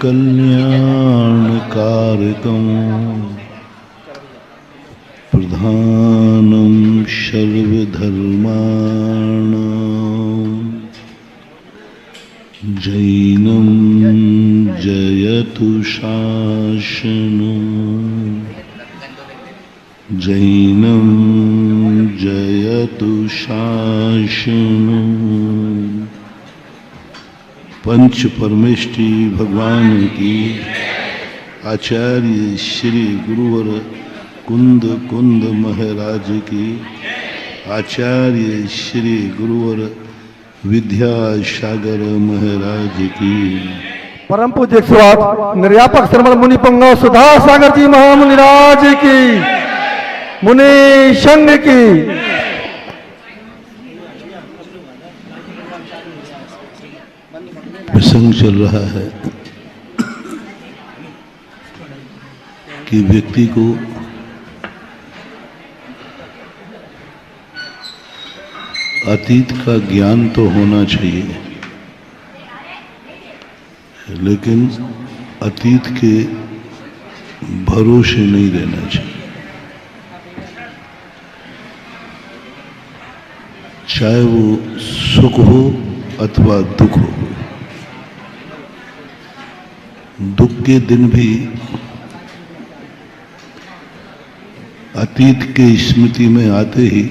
कल्याणकारकं प्रधानं सर्वधर्माणां जैनं जयतु शासनं जैनं जयतु शासनं। पंच परमेष्टि भगवान की आचार्य श्री गुरुवर कुंद कुंद महाराज की आचार्य श्री गुरुवर विद्यासागर महाराज की परम पूज्य 108 निर्यापक श्रमण मुनि पंगव सुधा सागर जी महामुनिराज की मुनि संघ की प्रसंग चल रहा है कि व्यक्ति को अतीत का ज्ञान तो होना चाहिए, लेकिन अतीत के भरोसे नहीं रहना चाहिए। चाहे वो सुख हो अथवा दुख हो, दुख के दिन भी अतीत के स्मृति में आते ही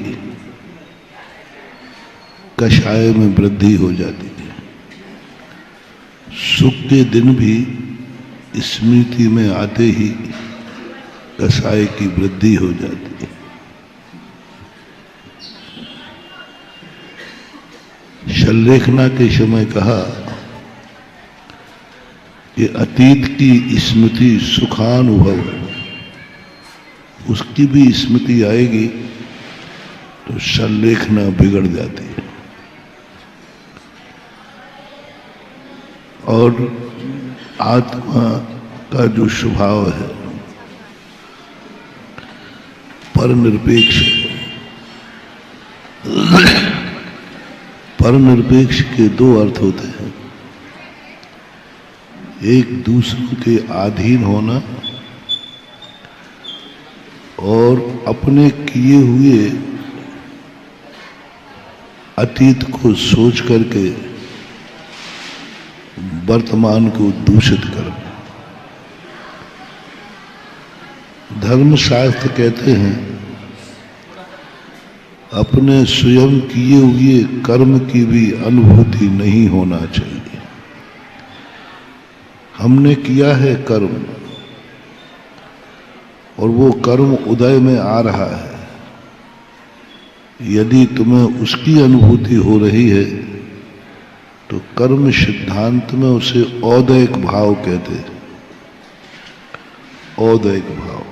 कषाय में वृद्धि हो जाती है। सुख के दिन भी स्मृति में आते ही कषाय की वृद्धि हो जाती है। शल्लेखना के समय कहा कि अतीत की स्मृति सुखानुभव है, उसकी भी स्मृति आएगी तो शल्लेखना बिगड़ जाती है। और आत्मा का जो स्वभाव है परनिरपेक्ष है। परनिरपेक्ष के दो अर्थ होते हैं, एक दूसरों के अधीन होना और अपने किए हुए अतीत को सोच करके वर्तमान को दूषित करना। धर्मशास्त्र कहते हैं अपने स्वयं किए हुए कर्म की भी अनुभूति नहीं होना चाहिए। हमने किया है कर्म और वो कर्म उदय में आ रहा है, यदि तुम्हें उसकी अनुभूति हो रही है तो कर्म सिद्धांत में उसे औदैक भाव कहते हैं। औदैक भाव,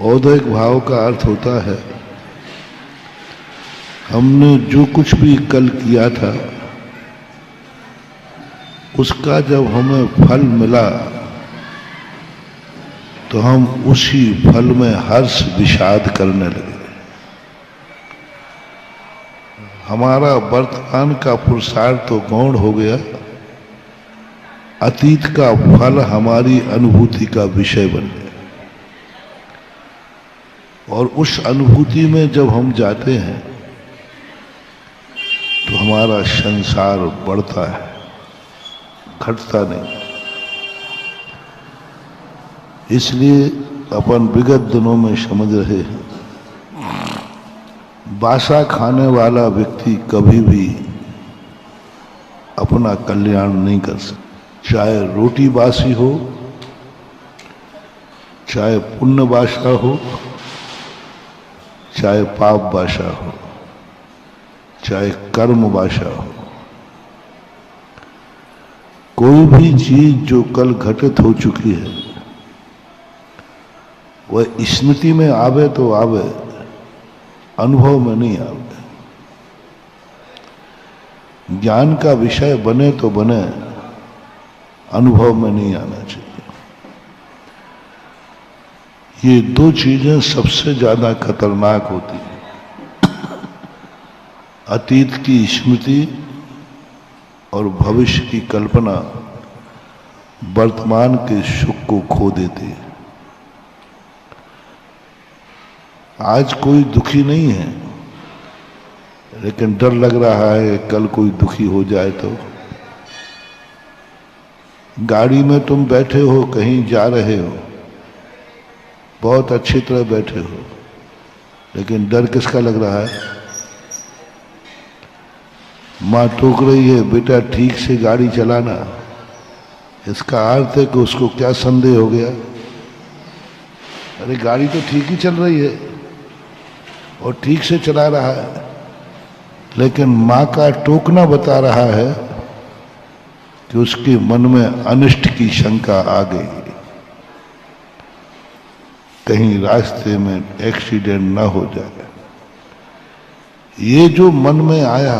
औदैक भाव का अर्थ होता है हमने जो कुछ भी कल किया था उसका जब हमें फल मिला तो हम उसी फल में हर्ष विषाद करने लगे। हमारा वर्तमान का पुरुषार्थ तो गौण हो गया, अतीत का फल हमारी अनुभूति का विषय बन गया। और उस अनुभूति में जब हम जाते हैं तो हमारा संसार बढ़ता है, घटता नहीं। इसलिए अपन विगत दिनों में समझ रहे हैं बासा खाने वाला व्यक्ति कभी भी अपना कल्याण नहीं कर सकता। चाहे रोटी बासी हो, चाहे पुण्य बासा हो, चाहे पाप बासा हो, चाहे कर्म बासा हो, कोई भी चीज जो कल घटित हो चुकी है वह स्मृति में आवे तो आवे, अनुभव में नहीं आवे। ज्ञान का विषय बने तो बने, अनुभव में नहीं आना चाहिए। ये दो चीजें सबसे ज्यादा खतरनाक होती हैं, अतीत की स्मृति और भविष्य की कल्पना वर्तमान के सुख को खो देते हैं। आज कोई दुखी नहीं है, लेकिन डर लग रहा है कल कोई दुखी हो जाए तो। गाड़ी में तुम बैठे हो, कहीं जा रहे हो, बहुत अच्छी तरह बैठे हो, लेकिन डर किसका लग रहा है? माँ टोक रही है, बेटा ठीक से गाड़ी चलाना। इसका अर्थ है कि उसको क्या संदेह हो गया? अरे गाड़ी तो ठीक ही चल रही है और ठीक से चला रहा है, लेकिन माँ का टोकना बता रहा है कि उसके मन में अनिष्ट की शंका आ गई, कहीं रास्ते में एक्सीडेंट ना हो जाए। ये जो मन में आया,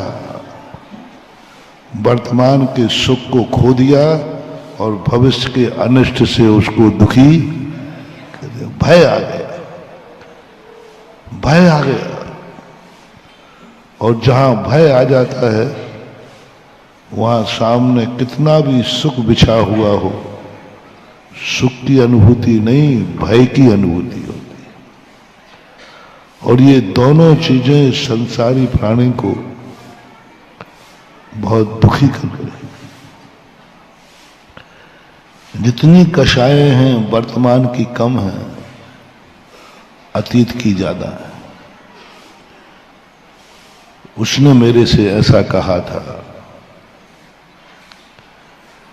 वर्तमान के सुख को खो दिया और भविष्य के अनिष्ट से उसको दुखी, भय आ गया, भय आ गया। और जहां भय आ जाता है वहां सामने कितना भी सुख बिछा हुआ हो, सुख की अनुभूति नहीं, भय की अनुभूति होती है। और ये दोनों चीजें संसारी प्राणी को बहुत दुखी कर रही हैं। जितनी कषायें हैं वर्तमान की कम है, अतीत की ज्यादा है। उसने मेरे से ऐसा कहा था,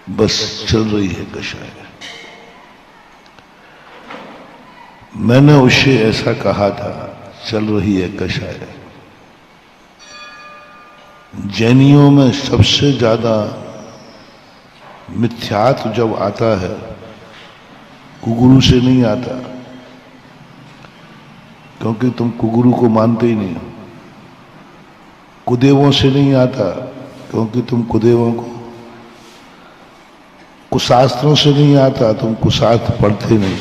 बस चल रही है कषाय। मैंने उससे ऐसा कहा था, चल रही है कषाय। जैनियों में सबसे ज्यादा मिथ्यात्व जब आता है, कुगुरु से नहीं आता, क्योंकि तुम कुगुरु को मानते ही नहीं हो। कुदेवों से नहीं आता, क्योंकि तुम कुदेवों को, कुशास्त्रों से नहीं आता, तुम कुशास्त्र पढ़ते नहीं।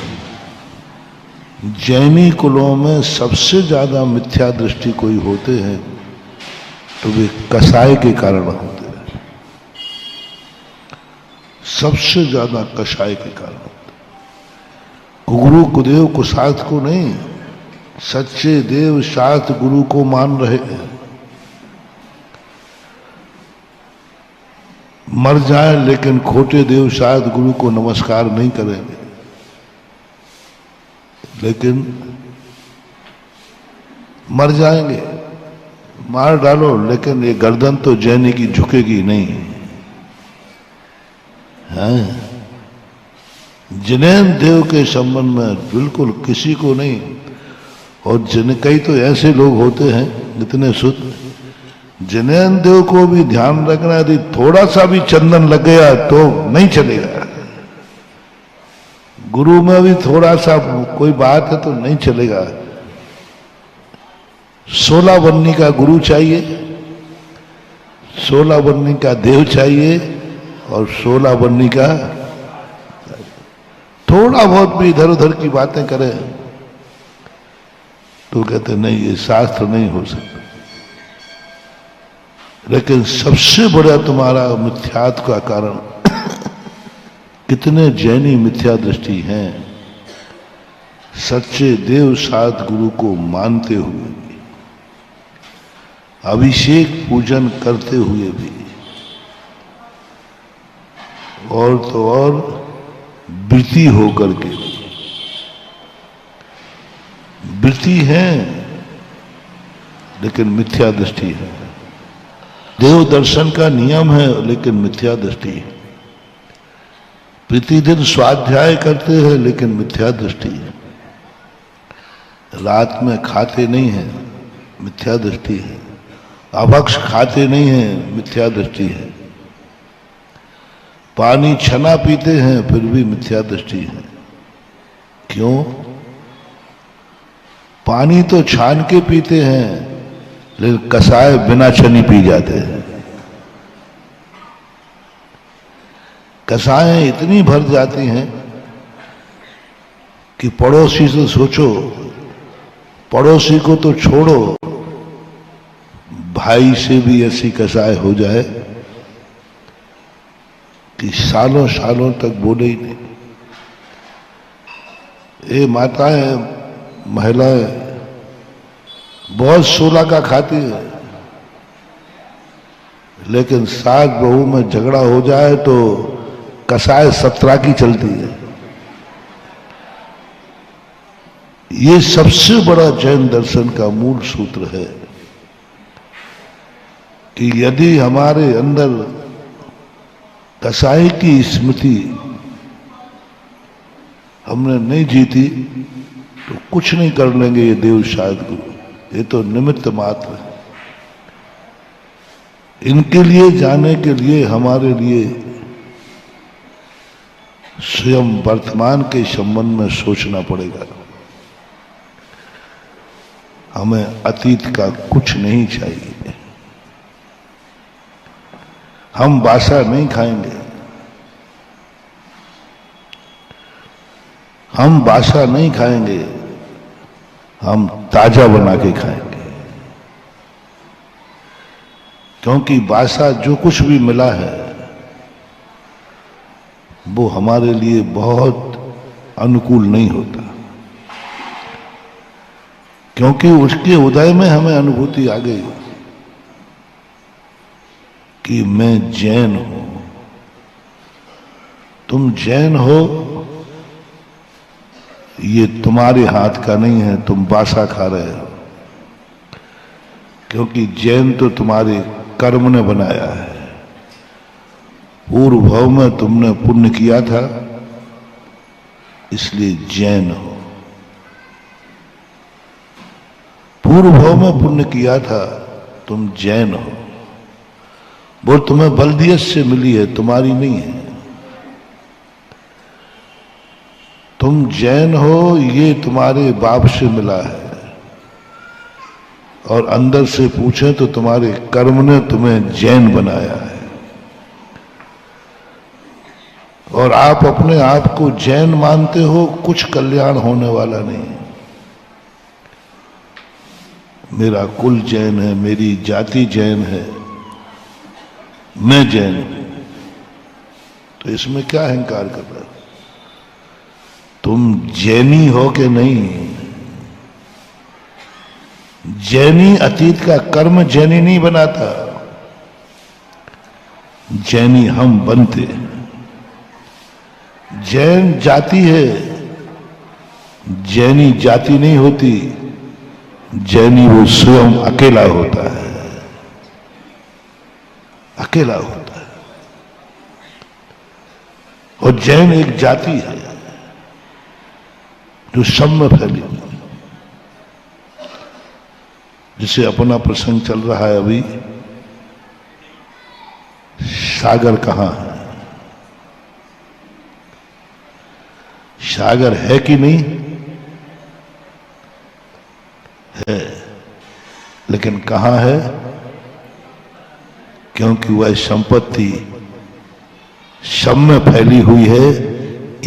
जैनी कुलों में सबसे ज्यादा मिथ्या दृष्टि कोई होते हैं तो वे कसाय के कारण होते हैं, सबसे ज्यादा कसाय के कारण होते हैं। कुगुरु कुदेव कुशास्त्र को नहीं, सच्चे देव शास्त्र गुरु को मान रहे हैं। मर जाए लेकिन खोटे देव शायद गुरु को नमस्कार नहीं करेंगे, लेकिन मर जाएंगे, मार डालो, लेकिन ये गर्दन तो जैनी की झुकेगी नहीं है। जिनेन देव के संबंध में बिल्कुल किसी को नहीं। और कई तो ऐसे लोग होते हैं इतने शुद्ध, जिनेन देव को भी ध्यान रखना, यदि थोड़ा सा भी चंदन लग गया तो नहीं चलेगा। गुरु में भी थोड़ा सा कोई बात है तो नहीं चलेगा। 16 बन्नी का गुरु चाहिए, 16 बन्नी का देव चाहिए और 16 बन्नी का, थोड़ा बहुत भी इधर उधर की बातें करे तो कहते नहीं, ये शास्त्र नहीं हो सकता। लेकिन सबसे बड़ा तुम्हारा मिथ्यात्व का कारण, कितने जैनी मिथ्या दृष्टि हैं, सच्चे देव साध गुरु को मानते हुए भी, अभिषेक पूजन करते हुए भी, और तो और वृत्ति होकर के, वृत्ति है लेकिन मिथ्या दृष्टि है। देव दर्शन का नियम है लेकिन मिथ्या दृष्टि है। प्रतिदिन स्वाध्याय करते हैं लेकिन मिथ्या दृष्टि है। रात में खाते नहीं है, मिथ्या दृष्टि है। अभक्ष खाते नहीं है, मिथ्या दृष्टि है। पानी छना पीते हैं फिर भी मिथ्या दृष्टि है। क्यों? पानी तो छान के पीते हैं, लेकिन कसाय बिना छनी पी जाते हैं। कसाएं इतनी भर जाती हैं कि पड़ोसी से सोचो, पड़ोसी को तो छोड़ो, भाई से भी ऐसी कसाय हो जाए कि सालों सालों तक बोले ही नहीं। ये माताएं महिलाएं बहुत 16 का खाती है, लेकिन सास बहू में झगड़ा हो जाए तो कसाय 17 की चलती है। ये सबसे बड़ा जैन दर्शन का मूल सूत्र है कि यदि हमारे अंदर कसाई की स्मृति हमने नहीं जीती तो कुछ नहीं कर लेंगे ये देव शायद गुरु, ये तो निमित्त मात्र है। इनके लिए जाने के लिए हमारे लिए स्वयं वर्तमान के संबंध में सोचना पड़ेगा। हमें अतीत का कुछ नहीं चाहिए। हम बासा नहीं खाएंगे, हम बासा नहीं खाएंगे, हम ताजा बना के खाएंगे। क्योंकि बासा जो कुछ भी मिला है वो हमारे लिए बहुत अनुकूल नहीं होता, क्योंकि उसके उदय में हमें अनुभूति आ गई कि मैं जैन हूं। तुम जैन हो ये तुम्हारे हाथ का नहीं है, तुम बासा खा रहे हो, क्योंकि जैन तो तुम्हारे कर्म ने बनाया है। पूर्व भाव में तुमने पुण्य किया था, इसलिए जैन हो। पूर्व भाव में पुण्य किया था, तुम जैन हो। वो तुम्हें बल्दियत से मिली है, तुम्हारी नहीं है। तुम जैन हो ये तुम्हारे बाप से मिला है, और अंदर से पूछे तो तुम्हारे कर्म ने तुम्हें जैन बनाया है। और आप अपने आप को जैन मानते हो, कुछ कल्याण होने वाला नहीं है। मेरा कुल जैन है, मेरी जाति जैन है, मैं जैन हूं, तो इसमें क्या अहंकार कर रहे हो? तुम जैनी हो कि नहीं? जैनी अतीत का कर्म जैनी नहीं बनाता, जैनी हम बनते हैं। जैन जाति है, जैनी जाति नहीं होती। जैनी वो स्वयं अकेला होता है, अकेला होता है। और जैन एक जाति है जो सब में फैली हुई। जिसे अपना प्रसंग चल रहा है अभी, सागर कहां है? सागर है कि नहीं है, लेकिन कहां है? क्योंकि वह संपत्ति सब में फैली हुई है,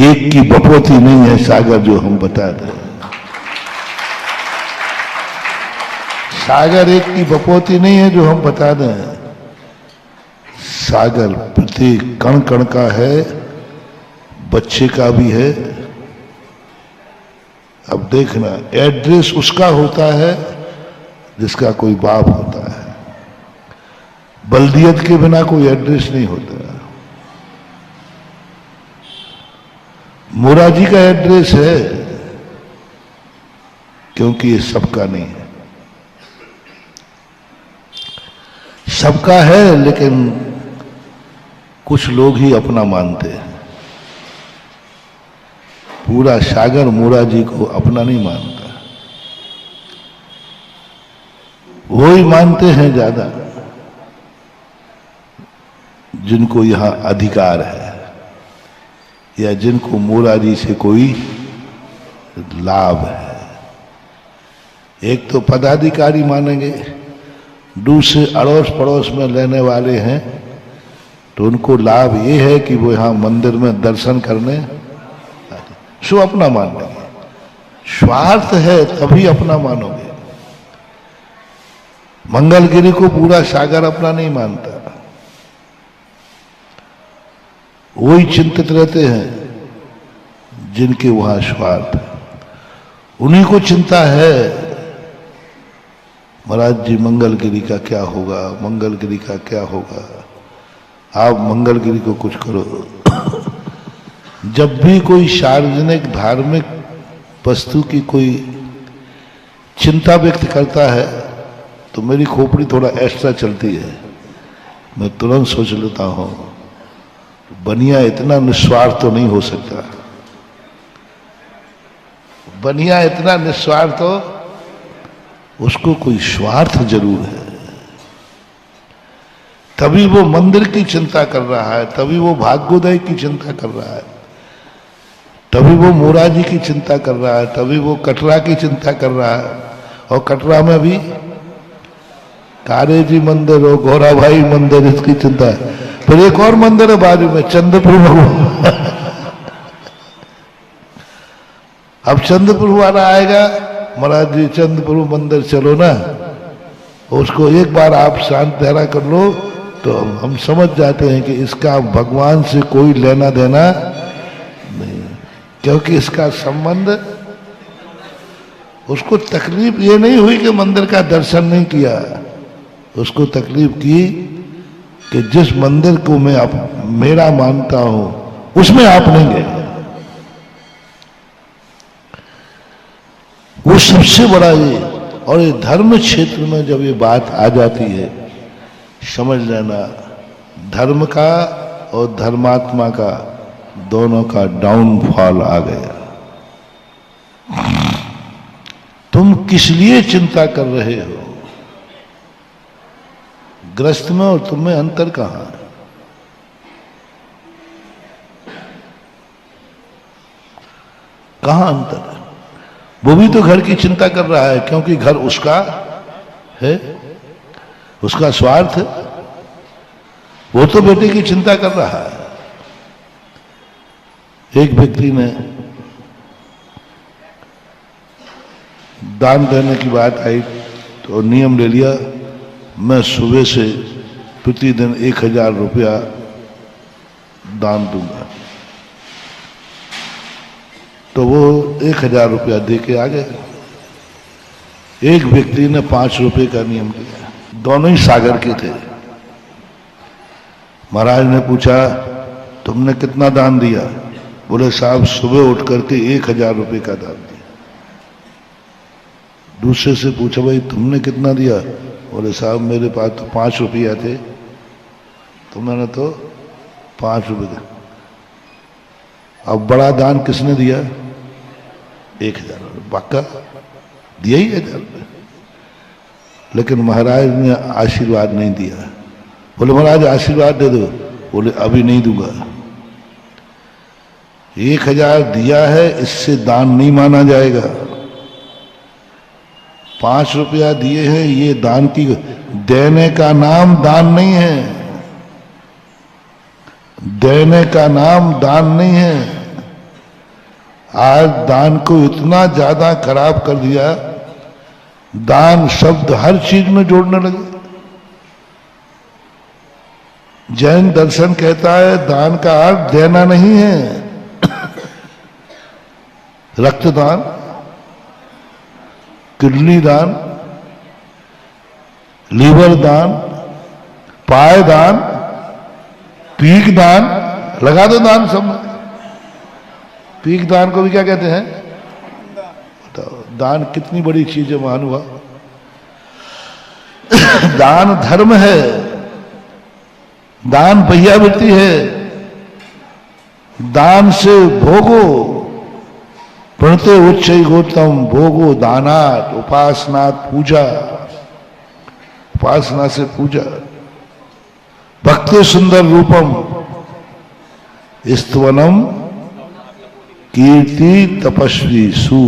एक की बपोती नहीं है सागर, जो हम बता दें। सागर एक की बपोती नहीं है जो हम बता दें। सागर प्रत्येक कण कण का है, बच्चे का भी है। अब देखना, एड्रेस उसका होता है जिसका कोई बाप होता है। बल्दियत के बिना कोई एड्रेस नहीं होता। मोराजी का एड्रेस है, क्योंकि ये सबका नहीं है। सबका है, लेकिन कुछ लोग ही अपना मानते हैं। पूरा सागर मोराजी को अपना नहीं मानता, वो ही मानते हैं ज्यादा जिनको यहां अधिकार है, या जिनको मोराजी से कोई लाभ है। एक तो पदाधिकारी मानेंगे, दूसरे अड़ोस पड़ोस में लेने वाले हैं, तो उनको लाभ ये है कि वो यहां मंदिर में दर्शन करने, सो अपना मान लेंगे। स्वार्थ है तभी अपना मानोगे। मंगलगिरी को पूरा सागर अपना नहीं मानता, वही चिंतित रहते हैं जिनके वहां स्वार्थ है, उन्हीं को चिंता है महाराज जी मंगलगिरी का क्या होगा, मंगलगिरी का क्या होगा। आप मंगलगिरी को कुछ करो। जब भी कोई सार्वजनिक धार्मिक वस्तु की कोई चिंता व्यक्त करता है तो मेरी खोपड़ी थोड़ा एक्स्ट्रा चलती है। मैं तुरंत सोच लेता हूं बनिया इतना निस्वार्थ तो नहीं हो सकता, बनिया इतना निस्वार्थ हो, उसको कोई स्वार्थ जरूर है। तभी वो मंदिर की चिंता कर रहा है, तभी वो भाग्योदय की चिंता कर रहा है, तभी वो मोराजी की चिंता कर रहा है, तभी वो कटरा की चिंता कर रहा है। और कटरा में भी कारे जी मंदिर और गौरा भाई मंदिर, इसकी चिंता है। फिर एक और मंदिर है बाजू में, चंद्रपुर भगवान। अब चंद्रपुर वाला आएगा, महाराज जी चंद्रपुर मंदिर चलो ना, उसको एक बार आप शांत ठहरा कर लो तो हम समझ जाते हैं कि इसका भगवान से कोई लेना देना नहीं, क्योंकि इसका संबंध, उसको तकलीफ ये नहीं हुई कि मंदिर का दर्शन नहीं किया, उसको तकलीफ की कि जिस मंदिर को मैं मेरा मानता हूं उसमें आप नहीं गए। वो सबसे बड़ा ये, और ये धर्म क्षेत्र में जब ये बात आ जाती है, समझ लेना धर्म का और धर्मात्मा का दोनों का डाउनफॉल आ गया। तुम किस लिए चिंता कर रहे हो? ग्रस्त में और तुम में अंतर कहां है? कहां अंतर है? वो भी तो घर की चिंता कर रहा है, क्योंकि घर उसका है, उसका स्वार्थ है। वो तो बेटे की चिंता कर रहा है। एक व्यक्ति ने दान देने की बात आई तो नियम ले लिया, मैं सुबह से प्रतिदिन 1000 रुपया दान दूंगा। तो वो 1000 रुपया दे के आ गए। एक व्यक्ति ने 5 रुपए का नियम किया, दोनों ही सागर के थे। महाराज ने पूछा तुमने कितना दान दिया? बोले साहब सुबह उठ करके 1000 रुपए का दान दिया। दूसरे से पूछा भाई तुमने कितना दिया? बोले साहब मेरे पास तो 5 रुपया थे, तो मैंने तो 5 रुपये दिया। अब बड़ा दान किसने दिया? 1000 रुपये। पक्का दिया ही 1000 रुपये। लेकिन महाराज ने आशीर्वाद नहीं दिया। बोले महाराज आशीर्वाद दे दो। बोले अभी नहीं दूंगा। 1000 दिया है, इससे दान नहीं माना जाएगा। 5 रुपया दिए हैं, ये दान की, देने का नाम दान नहीं है, देने का नाम दान नहीं है। आज दान को इतना ज्यादा खराब कर दिया, दान शब्द हर चीज में जोड़ने लगे। जैन दर्शन कहता है दान का अर्थ देना नहीं है। रक्तदान, किडनी दान, लीवर दान, पाय दान, पीक दान, लगा दो दान सब में। पीक दान को भी क्या कहते हैं बताओ? दान कितनी बड़ी चीज है महानुभाव। दान धर्म है, दान भैयावृत्ति है। दान से भोगो, प्रणते उच्च गौतम भोगो दानात उपासनात पूजा, उपासना से पूजा। भक्ति सुंदर रूपम स्तवनम कीर्ति तपस्वी सु।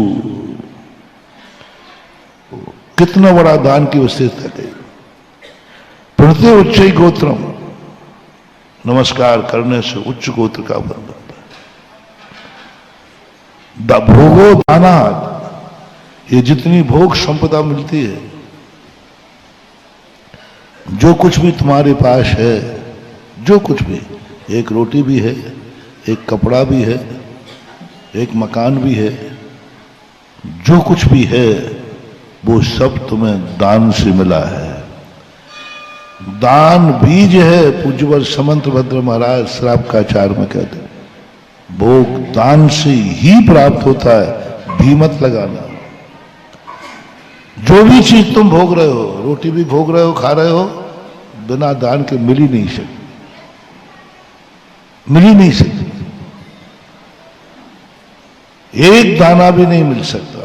कितना बड़ा दान की विशेषता है। प्रणते उच्च गोत्रम, नमस्कार करने से उच्च गोत्र का बन जाता है। भोगो दानात, ये जितनी भोग संपदा मिलती है, जो कुछ भी तुम्हारे पास है, जो कुछ भी, एक रोटी भी है, एक कपड़ा भी है, एक मकान भी है, जो कुछ भी है वो सब तुम्हें दान से मिला है। दान बीज है, पूज्यवर समंत भद्र महाराज श्रावकाचार में कहते हैं, भोग दान से ही प्राप्त होता है, भी मत लगाना। जो भी चीज तुम भोग रहे हो, रोटी भी भोग रहे हो, खा रहे हो, बिना दान के मिल ही नहीं सकती, मिल ही नहीं सकती। एक दाना भी नहीं मिल सकता।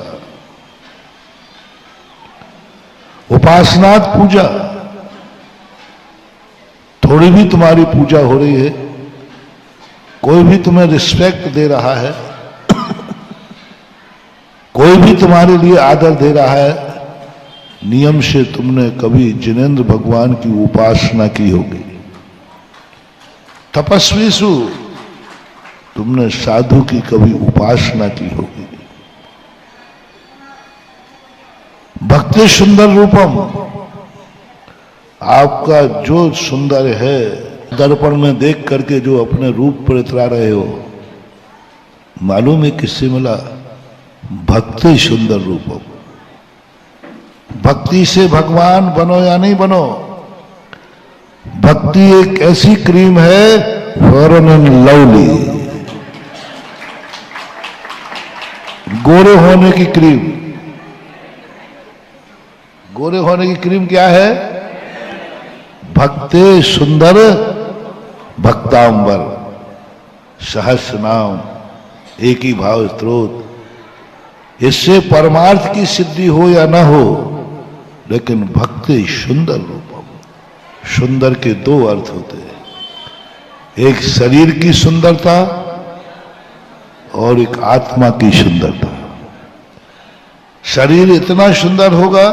उपासनात् पूजा, थोड़ी भी तुम्हारी पूजा हो रही है, कोई भी तुम्हें रिस्पेक्ट दे रहा है, कोई भी तुम्हारे लिए आदर दे रहा है, नियम से तुमने कभी जिनेंद्र भगवान की उपासना की होगी। तपस्वीसु, तुमने साधु की कभी उपासना की होगी। भक्ति सुंदर रूपम, आपका जो सुंदर है, दर्पण में देख करके जो अपने रूप पर इतरा रहे हो, मालूम है किससे मिला? भक्ति सुंदर रूपम। भक्ति से भगवान बनो या नहीं बनो, भक्ति एक ऐसी क्रीम है, फेयर एंड लवली, गोरे होने की क्रीम। गोरे होने की क्रीम क्या है? भक्ते सुंदर भक्तांबर, सहस्र नाम एक ही भाव स्त्रोत। इससे परमार्थ की सिद्धि हो या ना हो, लेकिन भक्ति सुंदर रूपम। सुंदर के दो अर्थ होते हैं, एक शरीर की सुंदरता और एक आत्मा की सुंदरता। शरीर इतना सुंदर होगा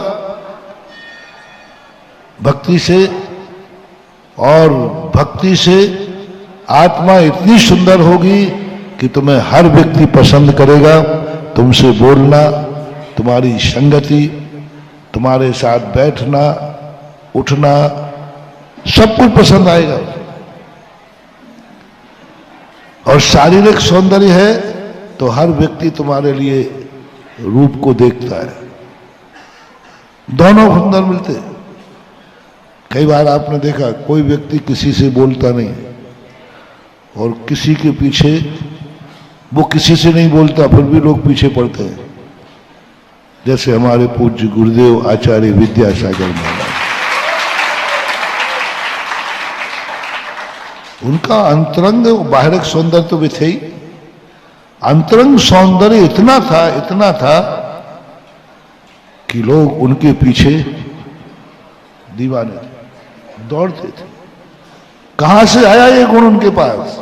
भक्ति से, और भक्ति से आत्मा इतनी सुंदर होगी कि तुम्हें हर व्यक्ति पसंद करेगा। तुमसे बोलना, तुम्हारी संगति, तुम्हारे साथ बैठना उठना, सब कुछ पसंद आएगा। और शारीरिक सौंदर्य है तो हर व्यक्ति तुम्हारे लिए रूप को देखता है। दोनों सुंदर मिलते हैं। कई बार आपने देखा कोई व्यक्ति किसी से बोलता नहीं, और किसी के पीछे, वो किसी से नहीं बोलता फिर भी लोग पीछे पड़ते हैं। जैसे हमारे पूज्य गुरुदेव आचार्य विद्यासागर महाराज, उनका अंतरंग बाहरिक सौंदर्य तो भी थे ही, अंतरंग सौंदर्य इतना था कि लोग उनके पीछे दीवाने थे, दौड़ते थे। कहां से आया ये गुण उनके पास?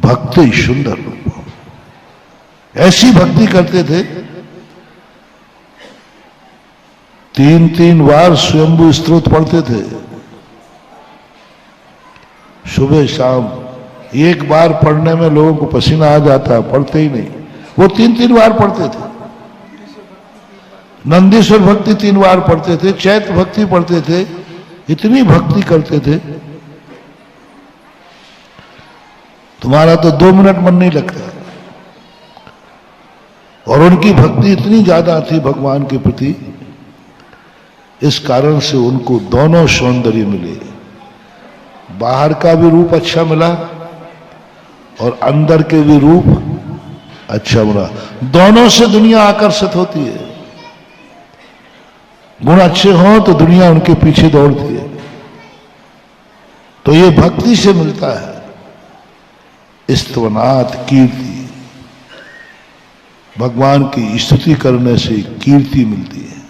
भक्ति सुंदर रूप, ऐसी भक्ति करते थे। 3-3 बार स्वयंभू स्तोत्र पढ़ते थे, सुबह शाम। एक बार पढ़ने में लोगों को पसीना आ जाता, पढ़ते ही नहीं, वो 3-3 बार पढ़ते थे। नंदीश्वर भक्ति 3 बार पढ़ते थे, चैत्र भक्ति पढ़ते थे, इतनी भक्ति करते थे। तुम्हारा तो 2 मिनट मन नहीं लगता। और उनकी भक्ति इतनी ज्यादा थी भगवान के प्रति, इस कारण से उनको दोनों सौंदर्य मिले। बाहर का भी रूप अच्छा मिला और अंदर के भी रूप अच्छा मिला। दोनों से दुनिया आकर्षित होती है। गुण अच्छे हों तो दुनिया उनके पीछे दौड़ती है। तो ये भक्ति से मिलता है। स्तवनात् कीर्ति, भगवान की स्तुति करने से कीर्ति मिलती है,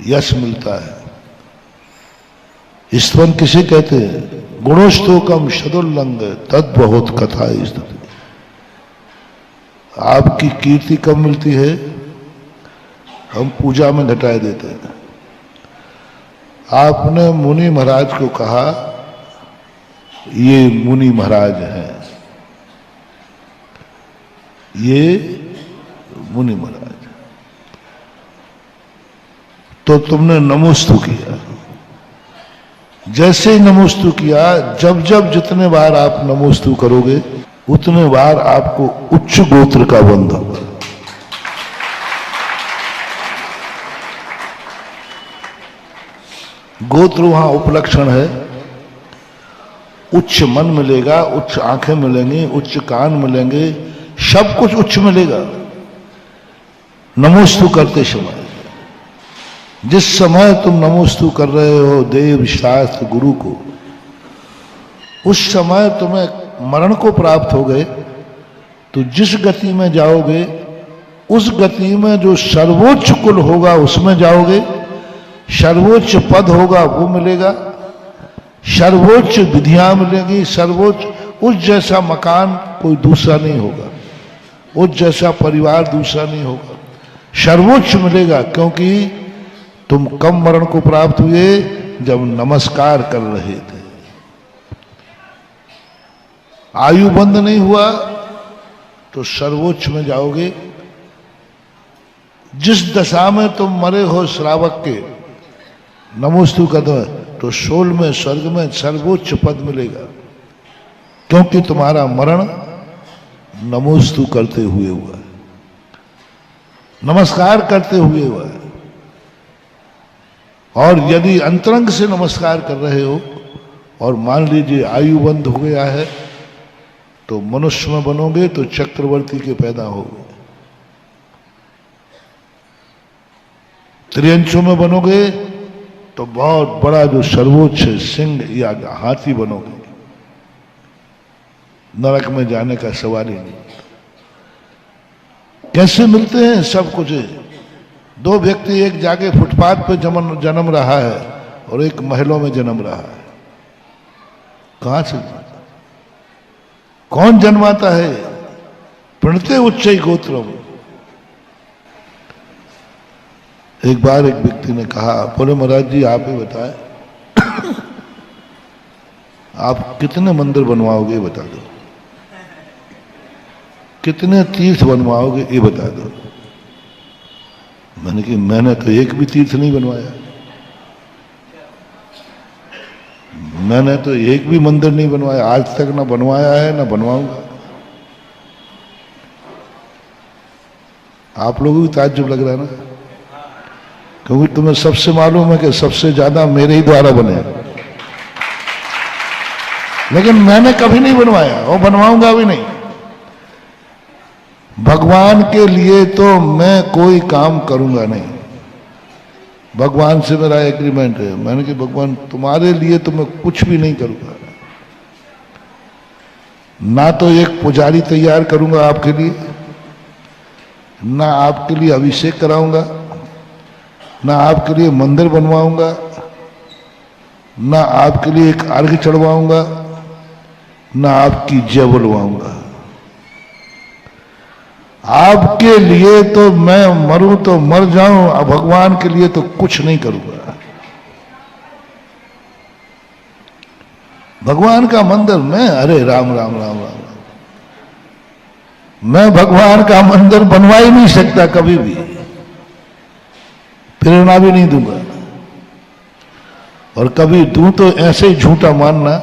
यश मिलता है। स्तवन किसे कहते हैं? गुणोस्तोकम शदुल्लंग तद बहुत कथा स्तुति। आपकी कीर्ति कब मिलती है? हम पूजा में घटाए देते हैं। आपने मुनि महाराज को कहा ये मुनि महाराज हैं, ये मुनि महाराज, तो तुमने नमोस्तु किया। जैसे ही नमोस्तु किया, जब जब जितने बार आप नमोस्तु करोगे उतने बार आपको उच्च गोत्र का बंध होगा। गोत्र वहां उपलक्षण है। उच्च मन मिलेगा, उच्च आंखें मिलेंगी, उच्च कान मिलेंगे, सब कुछ उच्च मिलेगा नमोस्तु करते समय। जिस समय तुम नमोस्तु कर रहे हो देव शास्त्र गुरु को, उस समय तुम्हें मरण को प्राप्त हो गए तो जिस गति में जाओगे उस गति में जो सर्वोच्च कुल होगा उसमें जाओगे, सर्वोच्च पद होगा वो मिलेगा, सर्वोच्च विधियां मिलेंगी, सर्वोच्च उस जैसा मकान कोई दूसरा नहीं होगा, उस जैसा परिवार दूसरा नहीं होगा, सर्वोच्च मिलेगा। क्योंकि तुम कम मरण को प्राप्त हुए जब नमस्कार कर रहे थे। आयु बंद नहीं हुआ तो सर्वोच्च में जाओगे। जिस दशा में तुम मरे हो श्रावक के नमोस्तु कदम, तो 16वें स्वर्ग में सर्वोच्च पद मिलेगा, क्योंकि तुम्हारा मरण नमोस्तु करते हुए हुआ है, नमस्कार करते हुए हुआ है। और यदि अंतरंग से नमस्कार कर रहे हो और मान लीजिए आयु बंद हो गया है तो मनुष्य में बनोगे तो चक्रवर्ती के पैदा होगे, त्रियंशों में बनोगे तो बहुत बड़ा जो सर्वोच्च सिंह या हाथी बनोगे। नरक में जाने का सवाल ही नहीं। कैसे मिलते हैं सब कुछ? दो व्यक्ति, एक जाके फुटपाथ पे जन्म रहा है और एक महलों में जन्म रहा है। कहां से कौन जन्माता है? प्रणते उच्चै गोत्रम। एक बार एक व्यक्ति ने कहा, बोले महाराज जी आप ही बताएं आप कितने मंदिर बनवाओगे बता दो, कितने तीर्थ बनवाओगे ये बता दो। मैंने कहा मैंने तो एक भी तीर्थ नहीं बनवाया, मैंने तो एक भी मंदिर नहीं बनवाया, आज तक ना बनवाया है ना बनवाऊंगा। आप लोगों को ताज्जुब लग रहा है ना, क्योंकि तुम्हें सबसे मालूम है कि सबसे ज्यादा मेरे ही द्वारा बने, लेकिन मैंने कभी नहीं बनवाया और बनवाऊंगा भी नहीं। भगवान के लिए तो मैं कोई काम करूंगा नहीं, भगवान से मेरा एग्रीमेंट है। मैंने कहा भगवान तुम्हारे लिए तो मैं कुछ भी नहीं करूंगा, ना तो एक पुजारी तैयार करूंगा आपके लिए, ना आपके लिए अभिषेक कराऊंगा, ना आपके लिए मंदिर बनवाऊंगा, ना आपके लिए एक अर्घ चढ़वाऊंगा, ना आपकी जय बुलवाऊंगा। आपके लिए तो मैं मरूं तो मर जाऊं, भगवान के लिए तो कुछ नहीं करूंगा। भगवान का मंदिर मैं, अरे राम राम राम राम राम, मैं भगवान का मंदिर बनवा ही नहीं सकता, कभी भी प्रेरणा भी नहीं दूंगा। और कभी दूं तो ऐसे ही झूठा मानना,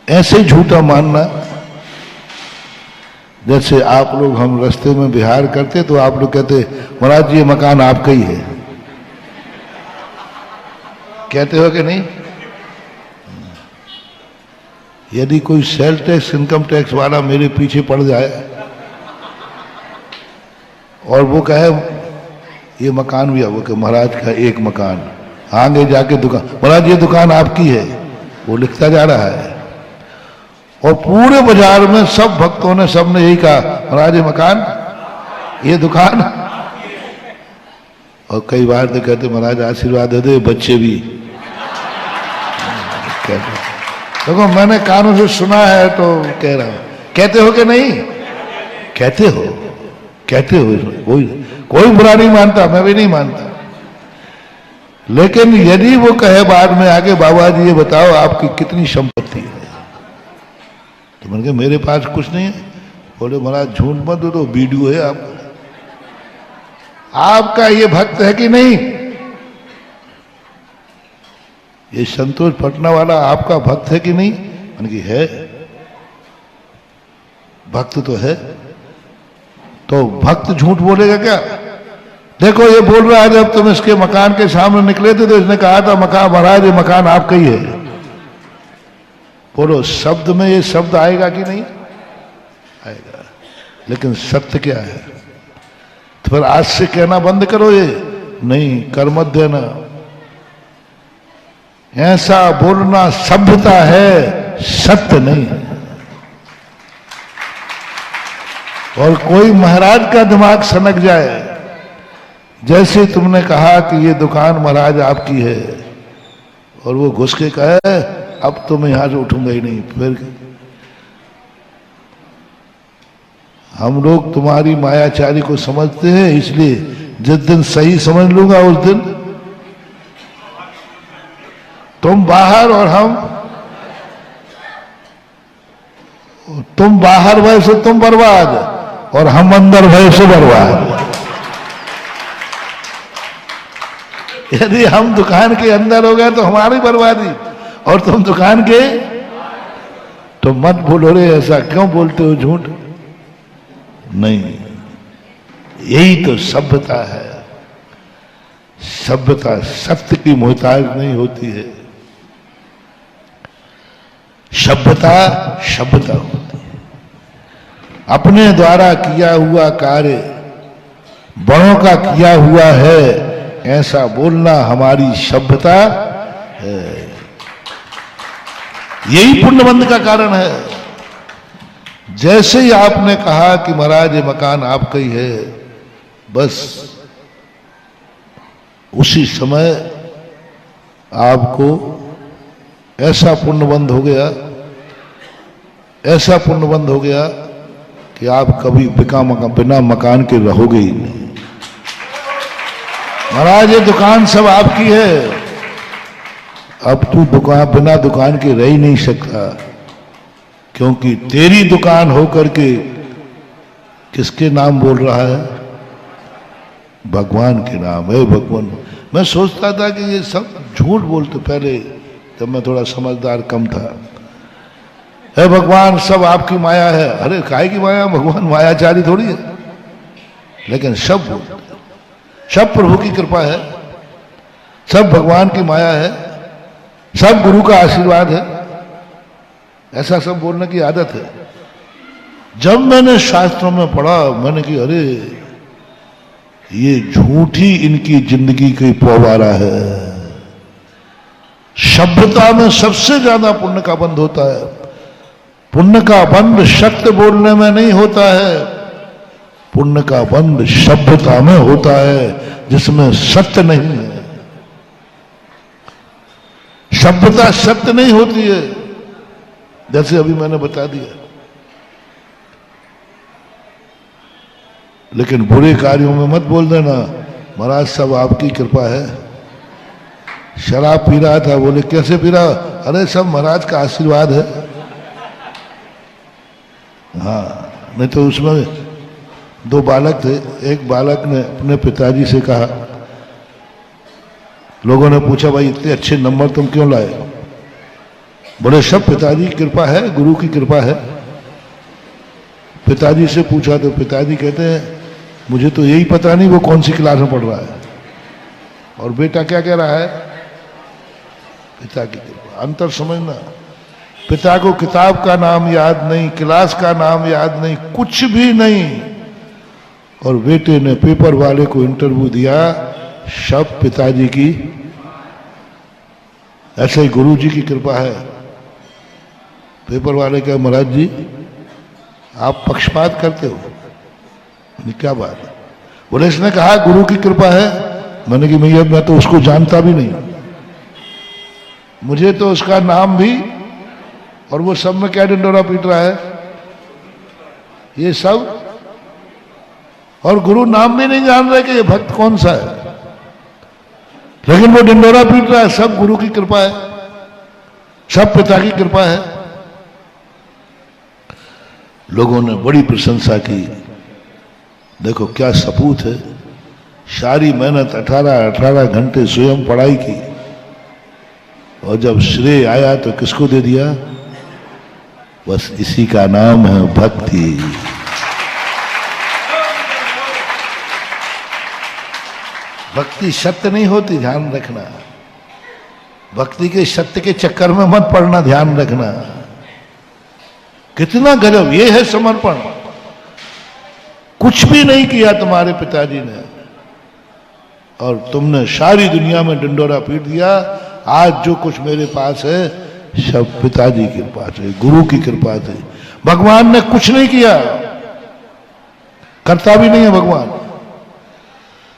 ऐसे ही झूठा मानना जैसे आप लोग, हम रास्ते में बिहार करते तो आप लोग कहते महाराज जी ये मकान आपका ही है, कहते हो कि नहीं? यदि कोई सेल टैक्स इनकम टैक्स वाला मेरे पीछे पड़ जाए और वो कहे ये मकान भी आपको, कि महाराज का एक मकान, आगे जाके दुकान, महाराज ये दुकान आपकी है, वो लिखता जा रहा है और पूरे बाजार में सब भक्तों ने, सबने यही कहा महाराज ये मकान, ये दुकान। और कई बार तो कहते महाराज आशीर्वाद दे दे, बच्चे भी कहते। देखो मैंने कानों से सुना है तो कह रहा हूं, कहते हो कि नहीं? कहते हो, कहते हो, कोई बुरा नहीं मानता, मैं भी नहीं मानता। लेकिन यदि वो कहे बाद में आके बाबा जी ये बताओ आपकी कितनी संपत्ति है, तो मैंने कहा मेरे पास कुछ नहीं है। बोले महाराज झूठ मत दो, तो वीडियो है आपका ये भक्त है कि नहीं? ये संतोष पटना वाला आपका भक्त है कि नहीं? मैंने कि है, भक्त तो है। तो भक्त झूठ बोलेगा क्या? देखो ये बोल रहा है, जब तुम इसके मकान के सामने निकले थे तो इसने कहा था मकान महाराज ये मकान आपका ही है। बोलो शब्द में ये शब्द आएगा कि नहीं आएगा? लेकिन सत्य क्या है? तो फिर आज से कहना बंद करो ये नहीं, कर मत देना। ऐसा बोलना सभ्यता है, सत्य नहीं है। और कोई महाराज का दिमाग सनक जाए, जैसे तुमने कहा कि ये दुकान महाराज आपकी है और वो घुस के कहे अब तो मैं यहां से उठूंगा ही नहीं, फिर हम लोग तुम्हारी मायाचारी को समझते हैं, इसलिए जिस दिन सही समझ लूंगा उस दिन तुम बाहर और तुम बाहर भय से तुम बर्बाद और हम अंदर भय से बर्बाद। यदि हम दुकान के अंदर हो गए तो हमारी बर्बादी, और तुम दुकान के तो मत बोलो रे ऐसा क्यों बोलते हो झूठ? नहीं, यही तो सभ्यता है। सभ्यता सत्य की मोहताज नहीं होती है, सभ्यता सभ्यता होती है। अपने द्वारा किया हुआ कार्य बड़ों का किया हुआ है ऐसा बोलना हमारी सभ्यता है। यही पुण्यबंध का कारण है। जैसे ही आपने कहा कि महाराज ये मकान आपका ही है, बस उसी समय आपको ऐसा पुण्यबंध हो गया, ऐसा पुण्यबंध हो गया कि आप कभी बिना मकान के रहोगे ही नहीं। महाराज ये दुकान सब आपकी है, अब तू बिना दुकान के रह ही नहीं सकता, क्योंकि तेरी दुकान होकर के किसके नाम बोल रहा है? भगवान के नाम है। भगवान, मैं सोचता था कि ये सब झूठ बोलते पहले, जब मैं थोड़ा समझदार कम था। है भगवान सब आपकी माया है। अरे काहे की माया? भगवान मायाचारी थोड़ी है। लेकिन सब बोलते, सब प्रभु की कृपा है, सब भगवान की माया है, सब गुरु का आशीर्वाद है, ऐसा सब बोलने की आदत है। जब मैंने शास्त्रों में पढ़ा, मैंने कि अरे ये झूठी इनकी जिंदगी की पोवारा है। सभ्यता में सबसे ज्यादा पुण्य का बंध होता है। पुण्य का बंध सत्य बोलने में नहीं होता है, पुण्य का बंध सभ्यता में होता है जिसमें सत्य नहीं है। सभ्यता सत्य नहीं होती है, जैसे अभी मैंने बता दिया। लेकिन बुरे कार्यों में मत बोल देना महाराज सब आपकी कृपा है। शराब पी रहा था, बोले कैसे पी रहा? अरे सब महाराज का आशीर्वाद है। हाँ, नहीं तो उसमें दो बालक थे। एक बालक ने अपने पिताजी से कहा, लोगों ने पूछा भाई इतने अच्छे नंबर तुम क्यों लाए? बोले सब पिताजी की कृपा है, गुरु की कृपा है। पिताजी से पूछा तो पिताजी कहते हैं मुझे तो यही पता नहीं वो कौन सी क्लास में पढ़ रहा है। और बेटा क्या कह रहा है? पिता की कृपा। अंतर समझना। पिता को किताब का नाम याद नहीं, क्लास का नाम याद नहीं, कुछ भी नहीं, और बेटे ने पेपर वाले को इंटरव्यू दिया, सब पिताजी की। ऐसे ही गुरु जी की कृपा है। पेपर वाले कहे महाराज जी आप पक्षपात करते हो। क्या बात है? बोले इसने कहा गुरु की कृपा है। मैंने कि भैया मैं तो उसको जानता भी नहीं, मुझे तो उसका नाम भी, और वो सब में क्या डिंडोरा पीट रहा है ये सब, और गुरु नाम भी नहीं जान रहे कि ये भक्त कौन सा है, लेकिन वो डिंडोरा पीट रहा है। सब गुरु की कृपा है, सब पिता की कृपा है। लोगों ने बड़ी प्रशंसा की। देखो क्या सपूत है। सारी मेहनत 18 घंटे स्वयं पढ़ाई की, और जब श्रेय आया तो किसको दे दिया? बस इसी का नाम है भक्ति। भक्ति सत्य नहीं होती, ध्यान रखना। भक्ति के सत्य के चक्कर में मत पड़ना, ध्यान रखना। कितना गजब, ये है समर्पण। कुछ भी नहीं किया तुम्हारे पिताजी ने और तुमने सारी दुनिया में डंडोरा पीट दिया। आज जो कुछ मेरे पास है सब पिताजी की कृपा से, गुरु की कृपा से। भगवान ने कुछ नहीं किया, करता भी नहीं है भगवान।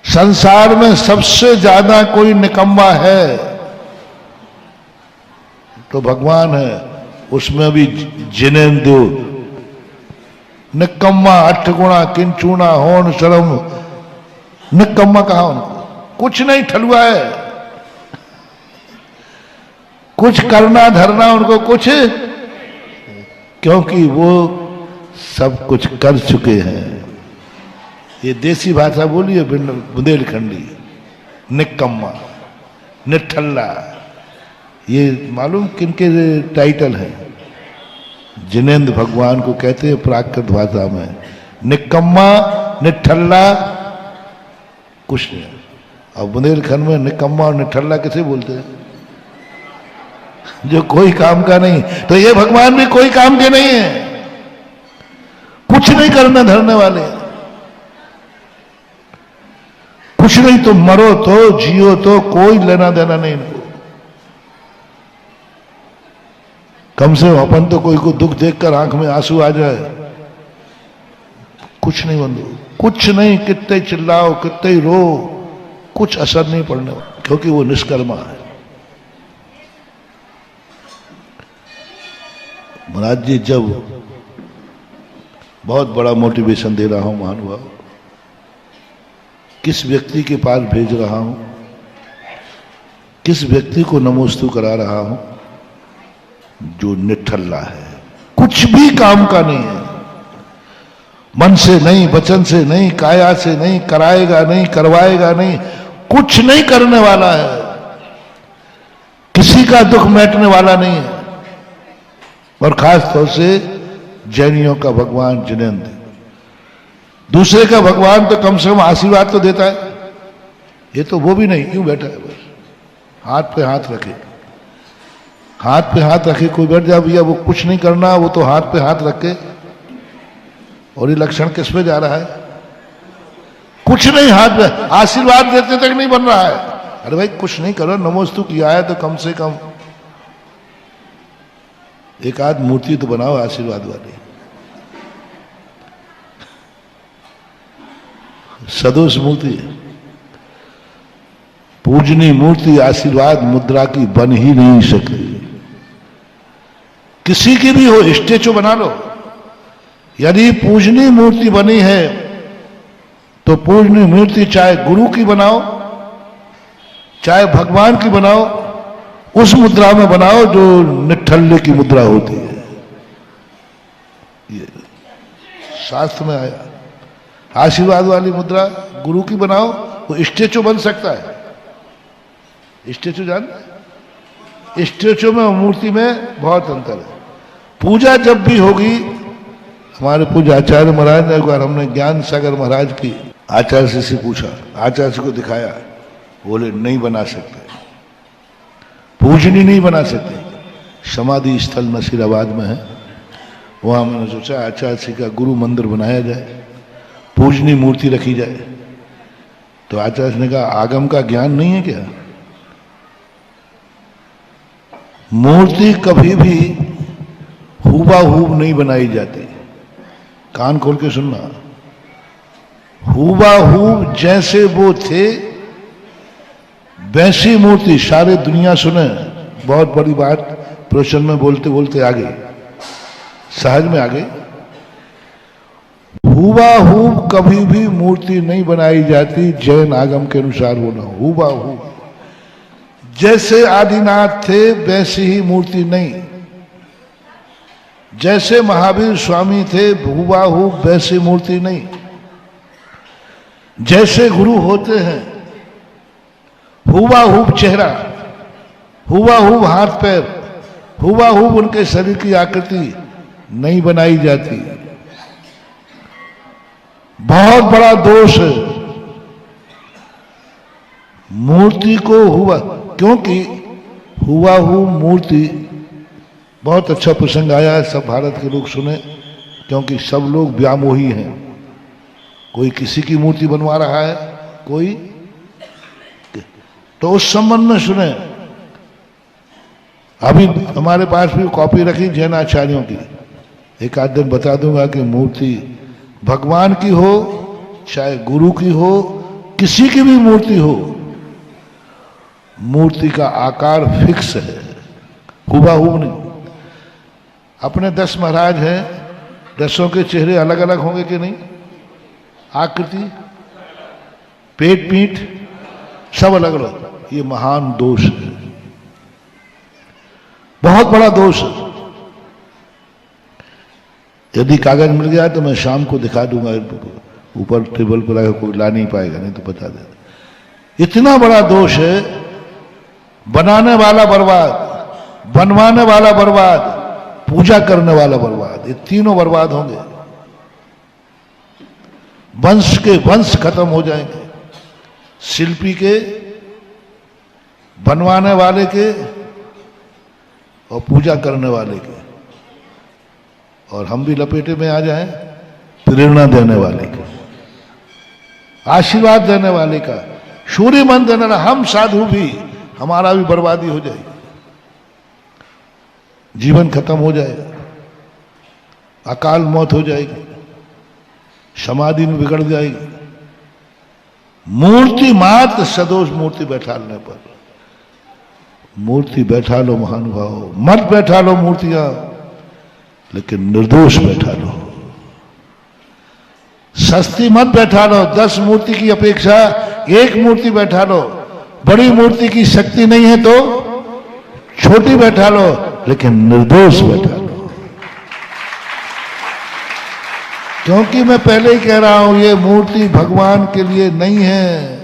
संसार में सबसे ज्यादा कोई निकम्मा है तो भगवान है, उसमें भी जिनेंद्र निकम्मा, अठगुणा, किंचुना, होन, शर्म, निकम्मा कहा उनको? कुछ नहीं, ठलुआ है। कुछ करना धरना उनको कुछ, क्योंकि वो सब कुछ कर चुके हैं। ये देसी भाषा बोलिए बुंदेलखंडी। निकम्मा, निठल्ला, ये मालूम किनके टाइटल है? जिनेंद्र भगवान को कहते हैं प्राकृत भाषा में। निकम्मा, निठल्ला कुछ नहीं। अब बुंदेलखंड में निकम्मा और निठल्ला किसे बोलते हैं? जो कोई काम का नहीं। तो ये भगवान भी कोई काम के नहीं है, कुछ नहीं करने धरने वाले। कुछ नहीं, तो मरो तो जियो तो कोई लेना देना नहीं इनको। कम से कम अपन तो कोई को दुख देखकर आंख में आंसू आ जाए, कुछ नहीं बंधु, कुछ नहीं। कितने चिल्लाओ, कितने रो, कुछ असर नहीं पड़ने वाला, क्योंकि वो निष्कर्मा है। महाराज जी, जब बहुत बड़ा मोटिवेशन दे रहा हूं महानुभाव, किस व्यक्ति के पास भेज रहा हूं, किस व्यक्ति को नमोस्तु करा रहा हूं? जो निठल्ला है, कुछ भी काम का नहीं है। मन से नहीं, वचन से नहीं, काया से नहीं, कराएगा नहीं, करवाएगा नहीं, कुछ नहीं करने वाला है। किसी का दुख मिटने वाला नहीं है। और खास तौर से जैनियों का भगवान जिनेंद्र। दूसरे का भगवान तो कम से कम आशीर्वाद तो देता है, ये तो वो भी नहीं, यूं बैठा है बस, हाथ पे हाथ रखे। हाथ पे हाथ रखे कोई बैठ जाए भैया, वो कुछ नहीं करना, वो तो हाथ पे हाथ रखे। और ये लक्षण किस पे जा रहा है? कुछ नहीं, हाथ पे आशीर्वाद देते तक नहीं बन रहा है। अरे भाई कुछ नहीं करो, नमोस्तु किया है तो कम से कम एक आध मूर्ति तो बनाओ आशीर्वाद वाली। सदोष मूर्ति, पूजनीय मूर्ति आशीर्वाद मुद्रा की बन ही नहीं सकती। किसी की भी हो, स्टेचू बना लो। यदि पूजनीय मूर्ति बनी है तो पूजनीय मूर्ति चाहे गुरु की बनाओ, चाहे भगवान की बनाओ, उस मुद्रा में बनाओ जो निठल्ले की मुद्रा होती है। ये शास्त्र में आया। आशीर्वाद वाली मुद्रा गुरु की बनाओ, वो स्टेचू बन सकता है। स्टेचू जान, स्टेचू में और मूर्ति में बहुत अंतर है। पूजा जब भी होगी, हमारे पूज्य आचार्य महाराज ने एक बार, हमने ज्ञान सागर महाराज की आचार्य से पूछा, आचार्य को दिखाया, बोले नहीं बना सकते, पूजनी नहीं बना सकते। समाधि स्थल नसीराबाद में है, वहां मैंने सोचा आचार्य का गुरु मंदिर बनाया जाए, पूजनी मूर्ति रखी जाए। तो आचार्य ने कहा आगम का ज्ञान नहीं है क्या? मूर्ति कभी भी हुबहू नहीं बनाई जाती। कान खोल के सुनना, हुबहू जैसे वो थे वैसी मूर्ति। सारे दुनिया सुने, बहुत बड़ी बात प्रवचन में बोलते बोलते आगे, सहज में आगे। हुबहू कभी भी मूर्ति नहीं बनाई जाती जैन आगम के अनुसार। वो ना हुबहू जैसे आदिनाथ थे वैसी ही मूर्ति नहीं। जैसे महावीर स्वामी थे हुबहू वैसी मूर्ति नहीं। जैसे गुरु होते हैं हुबहू चेहरा हुबहू हाथ पैर, हुबहू उनके शरीर की आकृति नहीं बनाई जाती। बहुत बड़ा दोष है मूर्ति को हुआ, क्योंकि हुबहू मूर्ति, बहुत अच्छा प्रसंग आया है, सब भारत के लोग सुने, क्योंकि सब लोग व्यामोही हैं। कोई किसी की मूर्ति बनवा रहा है, कोई, तो उस संबंध में सुने। अभी हमारे पास भी कॉपी रखी जैन आचार्यों की, एक आध दिन बता दूंगा कि मूर्ति भगवान की हो, चाहे गुरु की हो, किसी की भी मूर्ति हो, मूर्ति का आकार फिक्स है, हुबहू नहीं। अपने 10 महाराज हैं, 10 के चेहरे अलग अलग होंगे कि नहीं? आकृति, पेट, पीठ सब अलग अलग। ये महान दोष है, बहुत बड़ा दोष है। यदि कागज मिल गया तो मैं शाम को दिखा दूंगा, ऊपर टेबल पर आकर कोई ला नहीं पाएगा, नहीं तो बता देगा। इतना बड़ा दोष है, बनाने वाला बर्बाद, बनवाने वाला बर्बाद, पूजा करने वाला बर्बाद, ये तीनों बर्बाद होंगे। वंश के वंश खत्म हो जाएंगे, शिल्पी के, बनवाने वाले के और पूजा करने वाले के, और हम भी लपेटे में आ जाएं प्रेरणा देने वाले के, आशीर्वाद देने वाले का, सूर्य मन देने वाला, हम साधु भी, हमारा भी बर्बादी हो जाएगी, जीवन खत्म हो जाएगा, अकाल मौत हो जाएगी, समाधि में बिगड़ जाएगी। मूर्ति मात्र सदोष मूर्ति बैठाने पर, मूर्ति बैठा लो महानुभाव, मत बैठा लो मूर्तियां, लेकिन निर्दोष बैठा लो, सस्ती मत बैठा लो। 10 मूर्ति की अपेक्षा 1 मूर्ति बैठा लो। बड़ी मूर्ति की शक्ति नहीं है तो छोटी बैठा लो, लेकिन निर्दोष बैठा लो। क्योंकि मैं पहले ही कह रहा हूं, ये मूर्ति भगवान के लिए नहीं है।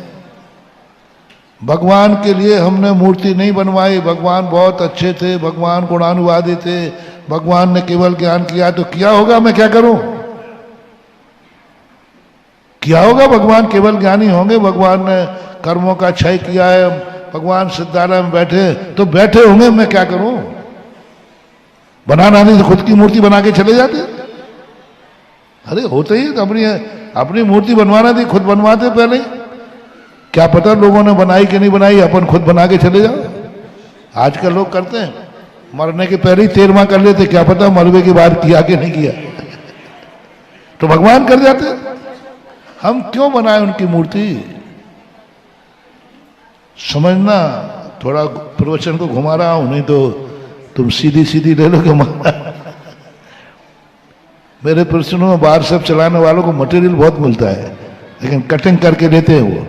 भगवान के लिए हमने मूर्ति नहीं बनवाई। भगवान बहुत अच्छे थे, भगवान गुणानुवादी थे, भगवान ने केवल ज्ञान किया तो किया होगा, मैं क्या करूं? किया होगा, भगवान केवल ज्ञानी होंगे, भगवान ने कर्मों का क्षय किया है, भगवान सिद्धालय में बैठे तो बैठे होंगे, मैं क्या करूं? बनाना नहीं तो खुद की मूर्ति बना के चले जाते। अरे होते ही तो अपनी मूर्ति बनवाना थी, खुद बनवाते पहले। क्या पता लोगों ने बनाई कि नहीं बनाई, अपन खुद बना के चले जाओ। आजकल लोग करते हैं, मरने के पहले ही 13वां कर लेते, क्या पता मरने के बाद किया कि नहीं किया। तो भगवान कर जाते, हम क्यों बनाए उनकी मूर्ति? समझना, थोड़ा प्रवचन को घुमा रहा हूं, नहीं तो तुम सीधी सीधी ले लोगे। मेरे प्रश्नों में बाहर सब चलाने वालों को मटेरियल बहुत मिलता है, लेकिन कटिंग करके देते हैं वो,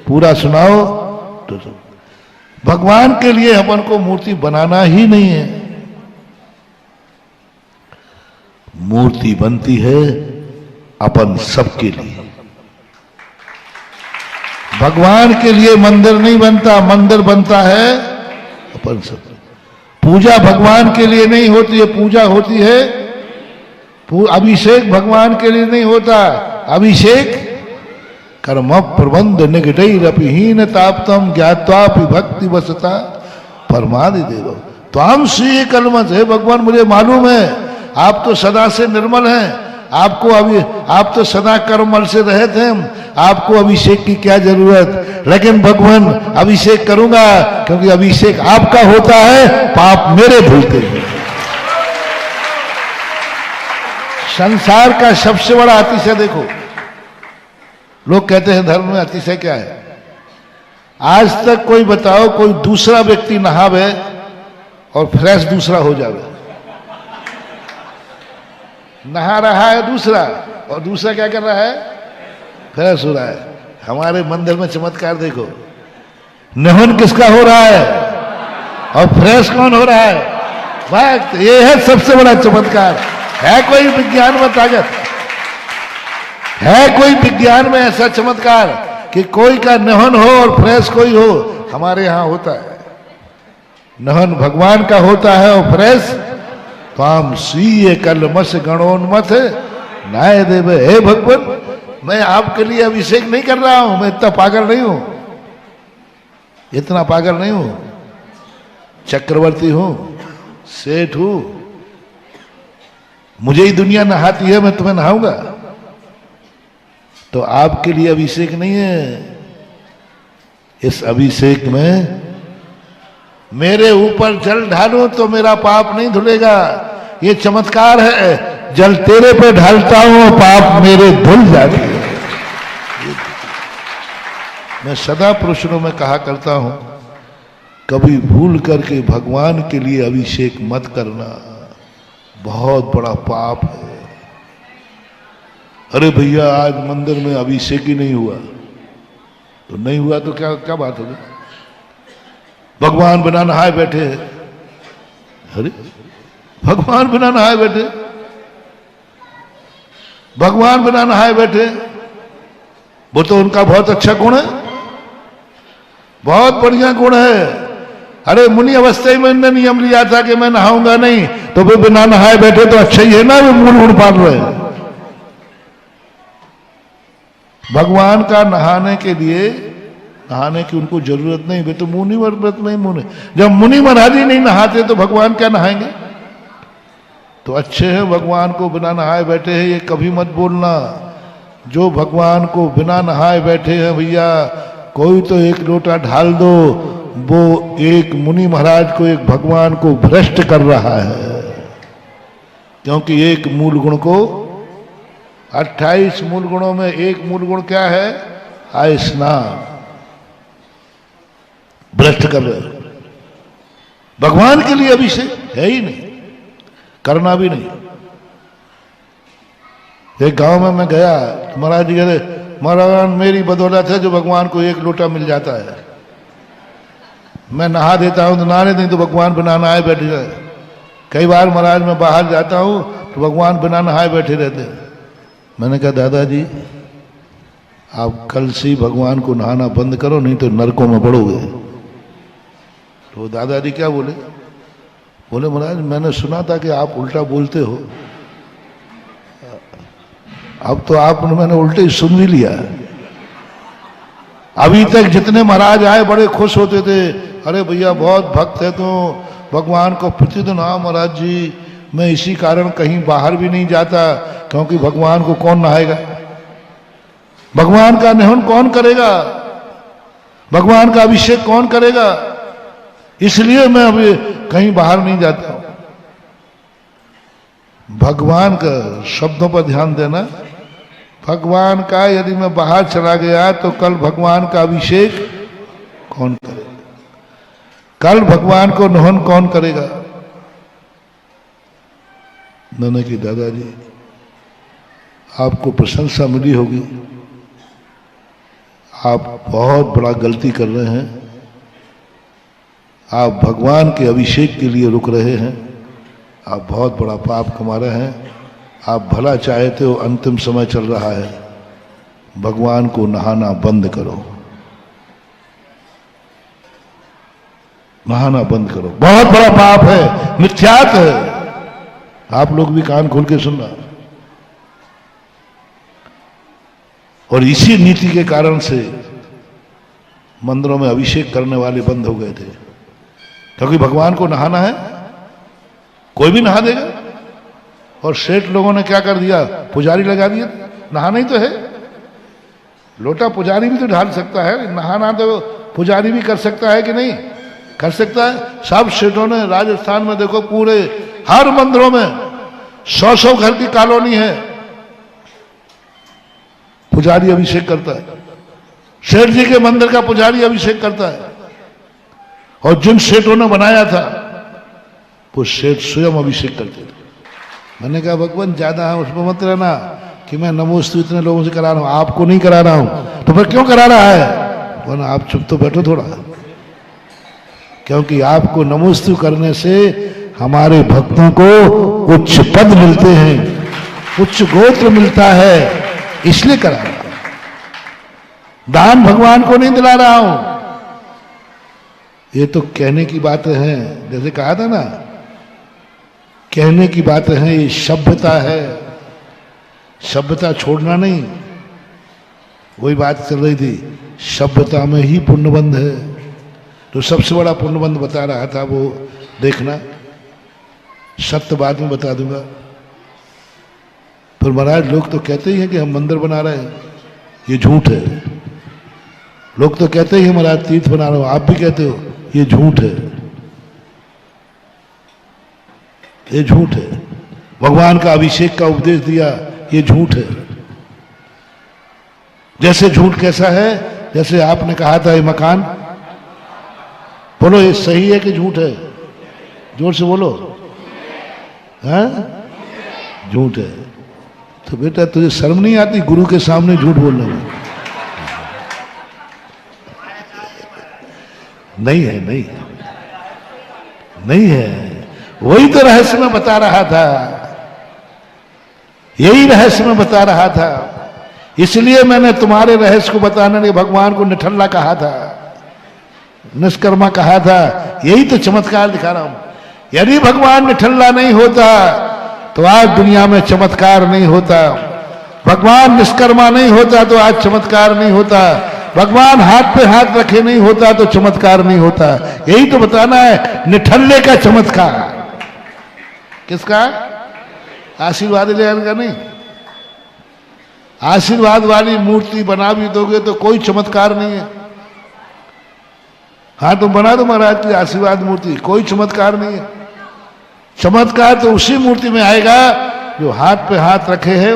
पूरा सुनाओ तो। भगवान के लिए अपन को मूर्ति बनाना ही नहीं है। मूर्ति बनती है अपन सबके लिए, भगवान के लिए मंदिर नहीं बनता, मंदिर बनता है अपन सब। पूजा भगवान के लिए नहीं होती है, पूजा होती है, अभिषेक भगवान के लिए नहीं होता। अभिषेक कर्म प्रबंध निगडैरपिहीन ताप्तम ज्ञात्वापि भक्ति वसता परमादि देव त्वाम श्री कलमत है। भगवान मुझे मालूम है आप तो सदा से निर्मल हैं, आपको अभी आप तो सदा कर्मल से रहते हैं, आपको अभिषेक की क्या जरूरत। लेकिन भगवान अभिषेक करूंगा, क्योंकि अभिषेक आपका होता है, पाप मेरे धुलते हैं। संसार का सबसे बड़ा अतिशय देखो, लोग कहते हैं धर्म में अतिशय क्या है। आज तक कोई बताओ, कोई दूसरा व्यक्ति नहावे और फ्रेश दूसरा हो जावे। नहा रहा है दूसरा और दूसरा क्या कर रहा है, फ्रेश हो रहा है। हमारे मंदिर में चमत्कार देखो, नहन किसका हो रहा है और फ्रेश कौन हो रहा है, भक्त। ये है सबसे बड़ा चमत्कार। है कोई विज्ञान में ताकत, है कोई विज्ञान में ऐसा चमत्कार कि कोई का नहन हो और फ्रेश कोई हो? हमारे यहां होता है। नहन भगवान का होता है और फ्रेश काम सीए कलमस गणोन्मथ नाय देव। हे भगवान, मैं आपके लिए अभिषेक नहीं कर रहा हूं, मैं इतना पागल नहीं हूं, इतना पागल नहीं हूं, चक्रवर्ती हूं, सेठ हूं, मुझे ही दुनिया नहाती है, मैं तुम्हें नहाऊंगा? तो आपके लिए अभिषेक नहीं है। इस अभिषेक में मेरे ऊपर जल ढालो तो मेरा पाप नहीं धुलेगा। ये चमत्कार है, जल तेरे पे ढालता हूं, पाप मेरे धुल जाते हैं। मैं सदा प्रश्नों में कहा करता हूं, कभी भूल करके भगवान के लिए अभिषेक मत करना, बहुत बड़ा पाप है। अरे भैया, आज मंदिर में अभिषेक ही नहीं हुआ, तो नहीं हुआ तो क्या क्या बात होगी? भगवान बिना नहाए बैठे हैं। अरे भगवान बिना नहाए बैठे, भगवान बिना नहाए बैठे, वो तो उनका बहुत अच्छा गुण है, बहुत बढ़िया गुण है। अरे मुनि अवस्था में इन्होंने नियम लिया था कि मैं नहाऊंगा नहीं, तो वे बिना नहाए बैठे तो अच्छा ही है ना, वे मूल गुण पाल रहे हैं। भगवान का नहाने के लिए, नहाने की उनको जरूरत नहीं, वे तो मुनि व्रत नहीं मुनि। जब मुनि महाराज ही नहीं नहाते तो भगवान क्या नहाएंगे? तो अच्छे हैं भगवान को बिना नहाए बैठे हैं, ये कभी मत बोलना। जो भगवान को बिना नहाए बैठे हैं भैया, कोई तो एक लोटा ढाल दो, वो एक मुनि महाराज को, एक भगवान को भ्रष्ट कर रहा है। क्योंकि एक मूल गुण को, 28 मूल गुणों में एक मूल गुण क्या है? आय स्नान, भ्रष्ट कर रहे। भगवान के लिए अभिषेक है ही नहीं, करना भी नहीं। एक गांव में मैं गया, महाराज जी कहते, महाराज मेरी बदौलत है जो भगवान को एक लोटा मिल जाता है, मैं नहा देता हूं तो नहाने नहीं तो भगवान बिना नहाए बैठे जाए। कई बार महाराज मैं बाहर जाता हूं तो भगवान बिना नहाए बैठे रहते हैं। मैंने कहा दादाजी, आप कल से ही भगवान को नहाना बंद करो, नहीं तो नरकों में पड़ोगे। तो दादाजी क्या बोले? बोले महाराज मैंने सुना था कि आप उल्टा बोलते हो, अब तो आपने, मैंने उल्टे ही सुन भी लिया। अभी तक जितने महाराज आए बड़े खुश होते थे, अरे भैया बहुत भक्त है तो भगवान को प्रतिदिन, हाँ महाराज जी मैं इसी कारण कहीं बाहर भी नहीं जाता, क्योंकि भगवान को कौन नहाएगा, भगवान का निहन कौन करेगा, भगवान का अभिषेक कौन करेगा, इसलिए मैं अभी कहीं बाहर नहीं जाता हूं। भगवान का शब्दों पर ध्यान देना। भगवान का यदि मैं बाहर चला गया तो कल भगवान का अभिषेक कौन करेगा, कल भगवान को नहन कौन करेगा? मैंने कि दादाजी आपको प्रशंसा मिली होगी, आप बहुत बड़ा गलती कर रहे हैं, आप भगवान के अभिषेक के लिए रुक रहे हैं, आप बहुत बड़ा पाप कमा रहे हैं। आप भला चाहते हो, अंतिम समय चल रहा है, भगवान को नहाना बंद करो, नहाना बंद करो, बहुत बड़ा पाप है, मिथ्यात है। आप लोग भी कान खोल के सुनना। और इसी नीति के कारण से मंदिरों में अभिषेक करने वाले बंद हो गए थे, क्योंकि भगवान को नहाना है, कोई भी नहा देगा। और सेठ लोगों ने क्या कर दिया, पुजारी लगा दिया, नहाना ही तो है, लोटा पुजारी भी तो ढाल सकता है, नहाना तो पुजारी भी कर सकता है कि नहीं कर सकता है। सब सेठों ने, राजस्थान में देखो पूरे हर मंदिरों में 100-100 घर की कॉलोनी है, पुजारी अभिषेक करता है, सेठ जी के मंदिर का पुजारी अभिषेक करता है। और जिन सेठों ने बनाया था वो सेठ स्वयं अभिषेक करते थे। मैंने कहा भगवान ज्यादा है उसमें मत रहना कि मैं नमोस्तु इतने लोगों से करा रहा हूं, आपको नहीं करा रहा हूं, तो फिर क्यों करा रहा है? वरना आप चुप तो बैठो थोड़ा, क्योंकि आपको नमोस्तु करने से हमारे भक्तों को उच्च पद मिलते हैं, उच्च गोत्र मिलता है, इसलिए करा रहा हूं। दान भगवान को नहीं दिला रहा हूं, ये तो कहने की बातें हैं, जैसे कहा था ना, कहने की बातें हैं, ये सभ्यता है, सभ्यता छोड़ना नहीं। वही बात चल रही थी, सभ्यता में ही पुण्यबंध है। तो सबसे बड़ा पुण्यबंध बता रहा था, वो देखना, सत्य बाद में बता दूंगा। फिर महाराज लोग तो कहते ही हैं कि हम मंदिर बना रहे हैं, ये झूठ है। लोग तो कहते ही हैं महाराज तीर्थ बना रहे हो, आप भी कहते हो, ये झूठ है, ये झूठ है। भगवान का अभिषेक का उपदेश दिया, ये झूठ है। जैसे झूठ कैसा है, जैसे आपने कहा था ये मकान, बोलो ये सही है कि झूठ है? जोर से बोलो। हाँ, झूठ है। तो बेटा तुझे शर्म नहीं आती गुरु के सामने झूठ बोलने में? नहीं है, नहीं है, नहीं है। वही तो रहस्य में बता रहा था, यही रहस्य में बता रहा था। इसलिए मैंने तुम्हारे रहस्य को बताने के भगवान को निठल्ला कहा था, निष्कर्मा कहा था। यही तो चमत्कार दिखा रहा हूं। यदि भगवान निठल्ला नहीं होता तो आज दुनिया में चमत्कार नहीं होता। भगवान निष्कर्मा नहीं होता तो आज चमत्कार नहीं होता। भगवान हाथ पे हाथ रखे नहीं होता तो चमत्कार नहीं होता। यही तो बताना है, निठल्ले का चमत्कार। किसका? आशीर्वाद लेने का नहीं। आशीर्वाद वाली मूर्ति बना भी दोगे तो कोई चमत्कार नहीं है। हाँ तुम बना दो महाराज की आशीर्वाद मूर्ति, कोई चमत्कार नहीं है। चमत्कार तो उसी मूर्ति में आएगा जो हाथ पे हाथ रखे है।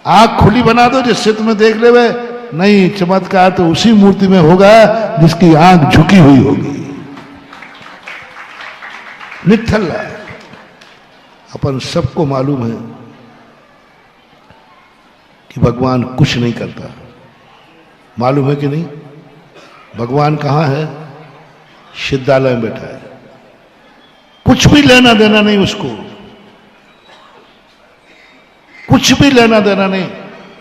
आंख खुली बना दो जिससे तुम्हें देख ले, नहीं, चमत्कार तो उसी मूर्ति में होगा जिसकी आंख झुकी हुई होगी। निठल्ला। अपन सबको मालूम है कि भगवान कुछ नहीं करता। मालूम है कि नहीं? भगवान कहां है? सिद्धालय में बैठा है। कुछ भी लेना देना नहीं उसको, कुछ भी लेना देना नहीं।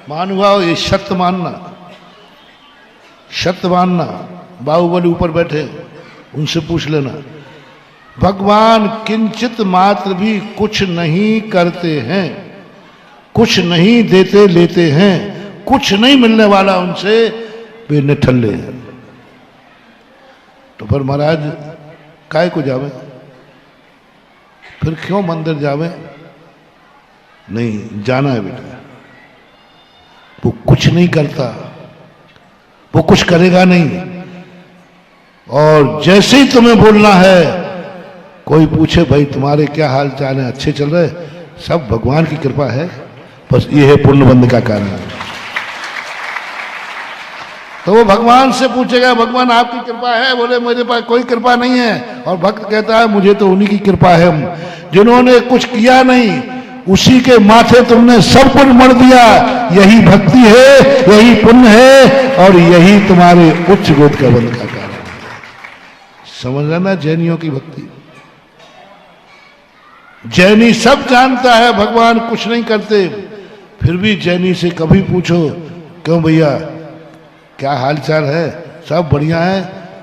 महानुभाव, ये सत्य मानना, सत्य मानना। बाहुबली ऊपर बैठे, उनसे पूछ लेना। भगवान किंचित मात्र भी कुछ नहीं करते हैं, कुछ नहीं देते लेते हैं, कुछ नहीं मिलने वाला उनसे, वे निठल्ले हैं। तो फिर महाराज काय को जावे? फिर क्यों मंदिर जावे? नहीं जाना है बेटा। वो कुछ नहीं करता, वो कुछ करेगा नहीं। और जैसे ही तुम्हें बोलना है, कोई पूछे भाई तुम्हारे क्या हाल चाल है, अच्छे चल रहे, सब भगवान की कृपा है, बस ये है पुण्यबंध का कारण। तो वो भगवान से पूछेगा, भगवान आपकी कृपा है? बोले मेरे पास कोई कृपा नहीं है। और भक्त कहता है मुझे तो उन्हीं की कृपा है, जिन्होंने कुछ किया नहीं उसी के माथे तुमने सब कुछ मर दिया। यही भक्ति है, यही पुण्य है, और यही तुम्हारे उच्च गोद का बल का कारण है। समझ लेना जैनियों की भक्ति। जैनी सब जानता है भगवान कुछ नहीं करते, फिर भी जैनी से कभी पूछो क्यों भैया क्या हाल चाल है? सब बढ़िया है।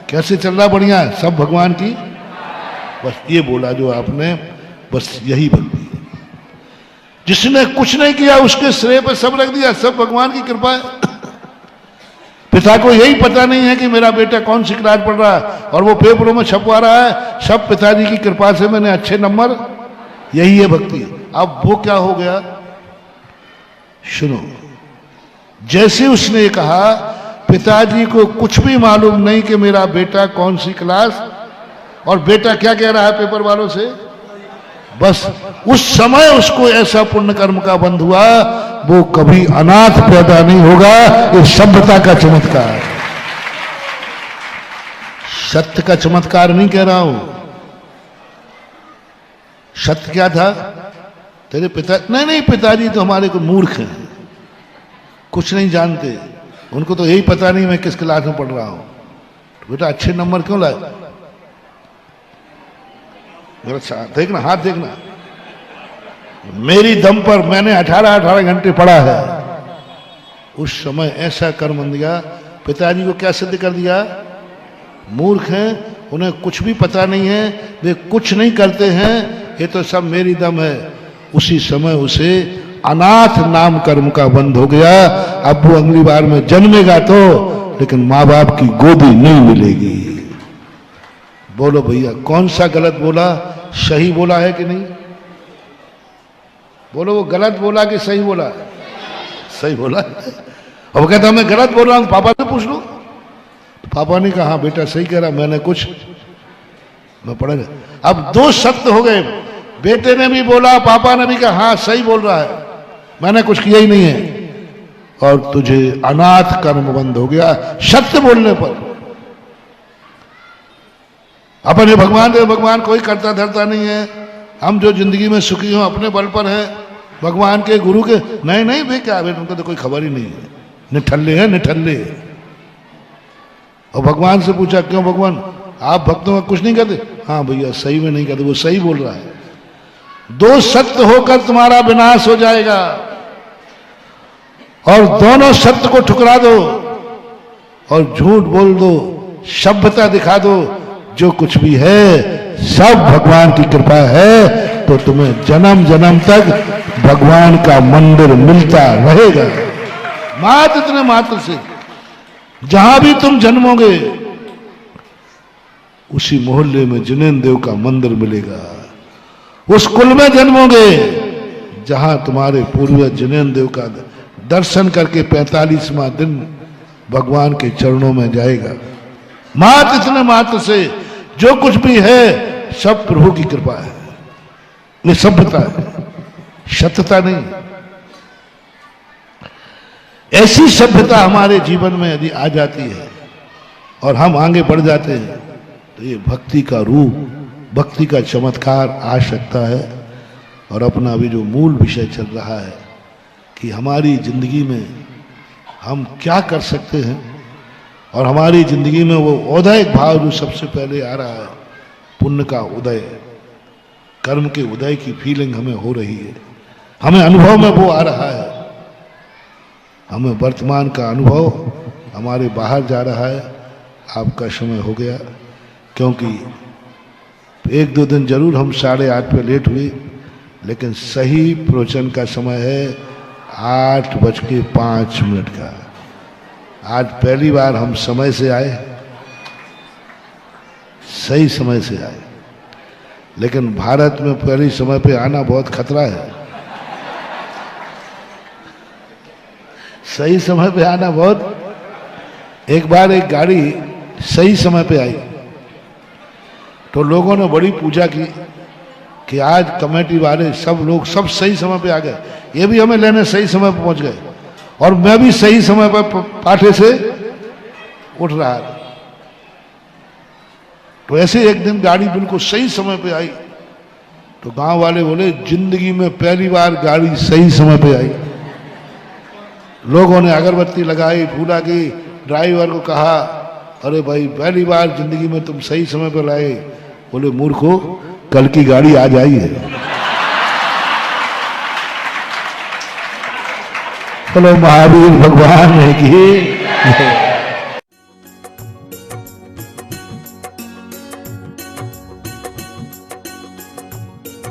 कैसे चल रहा? बढ़िया है, सब भगवान की। बस ये बोला जो आपने, बस यही भक्ति है। जिसने कुछ नहीं किया उसके श्रेय पे सब रख दिया, सब भगवान की कृपा है। पिता को यही पता नहीं है कि मेरा बेटा कौन सी क्लास पढ़ रहा है, और वो पेपरों में छपवा रहा है, सब पिताजी की कृपा से मैंने अच्छे नंबर। यही है भक्ति। अब वो क्या हो गया सुनो। जैसे उसने ये कहा, पिताजी को कुछ भी मालूम नहीं कि मेरा बेटा कौन सी क्लास, और बेटा क्या कह रहा है पेपर वालों से, बस उस समय उसको ऐसा पुण्य कर्म का बंध हुआ, वो कभी अनाथ पैदा नहीं होगा। ये सभ्यता का चमत्कार, सत्य का चमत्कार नहीं कह रहा हूं। सत्य क्या था? तेरे पिता, नहीं पिताजी तो हमारे को मूर्ख हैं, कुछ नहीं जानते, उनको तो यही पता नहीं मैं किस क्लास में पढ़ रहा हूं। तो बेटा अच्छे नंबर क्यों लाए? मेरा देखना, हाथ देखना, मेरी दम पर मैंने 18 घंटे पढ़ा है। उस समय ऐसा कर्म दिया, पिताजी को क्या सिद्ध कर दिया? मूर्ख हैं, उन्हें कुछ भी पता नहीं है, वे कुछ नहीं करते हैं, ये तो सब मेरी दम है। उसी समय उसे अनाथ नाम कर्म का बंद हो गया। अब वो अगली बार में जन्मेगा तो, लेकिन माँ बाप की गोदी नहीं मिलेगी। बोलो भैया, कौन सा गलत बोला, सही बोला है कि नहीं? बोलो, वो गलत बोला कि सही बोला? सही बोला। अब कहता मैं गलत बोल रहा हूं, पापा से पूछ लो। पापा ने कहा हाँ बेटा सही कह रहा, मैंने कुछ मैं पढ़ा। अब दो सत्य हो गए, बेटे ने भी बोला, पापा ने भी कहा हाँ सही बोल रहा है, मैंने कुछ किया ही नहीं है, और तुझे अनाथ कर्म बंद हो गया सत्य बोलने पर। अपने भगवान दे, भगवान कोई करता धरता नहीं है, हम जो जिंदगी में सुखी हो अपने बल पर है, भगवान के गुरु के नहीं नहीं भाई क्या भाई, उनको तो कोई खबर ही नहीं है, निठल्ले हैं निठल्ले। और भगवान से पूछा क्यों भगवान आप भक्तों का कुछ नहीं कहते? हाँ भैया सही में नहीं कहते, वो सही बोल रहा है। दो सत्य होकर तुम्हारा विनाश हो जाएगा, और दोनों सत्य को ठुकरा दो और झूठ बोल दो, सभ्यता दिखा दो, जो कुछ भी है सब भगवान की कृपा है, तो तुम्हें जन्म जन्म तक भगवान का मंदिर मिलता रहेगा। मात्र इतने मात्र से जहां भी तुम जन्मोगे उसी मोहल्ले में जिनेंद्र देव का मंदिर मिलेगा। उस कुल में जन्मोगे जहां तुम्हारे पूर्वज जिनेंद्र देव का दर्शन करके 45वां दिन भगवान के चरणों में जाएगा। मात्र इतने मात्र से जो कुछ भी है सब प्रभु की कृपा है, ये सभ्यता है, सत्यता नहीं। ऐसी सभ्यता हमारे जीवन में यदि आ जाती है और हम आगे बढ़ जाते हैं तो ये भक्ति का रूप, भक्ति का चमत्कार आ सकता है। और अपना अभी जो मूल विषय चल रहा है कि हमारी जिंदगी में हम क्या कर सकते हैं, और हमारी जिंदगी में वो औदयिक भाव जो सबसे पहले आ रहा है, पुण्य का उदय, कर्म के उदय की फीलिंग हमें हो रही है, हमें अनुभव में वो आ रहा है, हमें वर्तमान का अनुभव हमारे बाहर जा रहा है। आपका समय हो गया, क्योंकि 1-2 दिन जरूर हम 8:30 पे लेट हुए, लेकिन सही प्रवचन का समय है 8:05 का। आज पहली बार हम समय से आए, सही समय से आए, लेकिन भारत में पहले समय पे आना बहुत खतरा है। सही समय पे आना बहुत, एक बार एक गाड़ी सही समय पे आई तो लोगों ने बड़ी पूजा की कि आज कमेटी वाले सब लोग सब सही समय पे आ गए, ये भी हमें लेने सही समय पे पहुंच गए, और मैं भी सही समय पर पाठे से उठ रहा था। तो ऐसे एक दिन गाड़ी बिल्कुल सही समय पे आई तो गांव वाले बोले जिंदगी में पहली बार गाड़ी सही समय पे आई। लोगों ने अगरबत्ती लगाई, फूला की, ड्राइवर को कहा अरे भाई पहली बार जिंदगी में तुम सही समय पर लाए। बोले मूर्खो, कल की गाड़ी आज आई है। बोलो महावीर भगवान है कि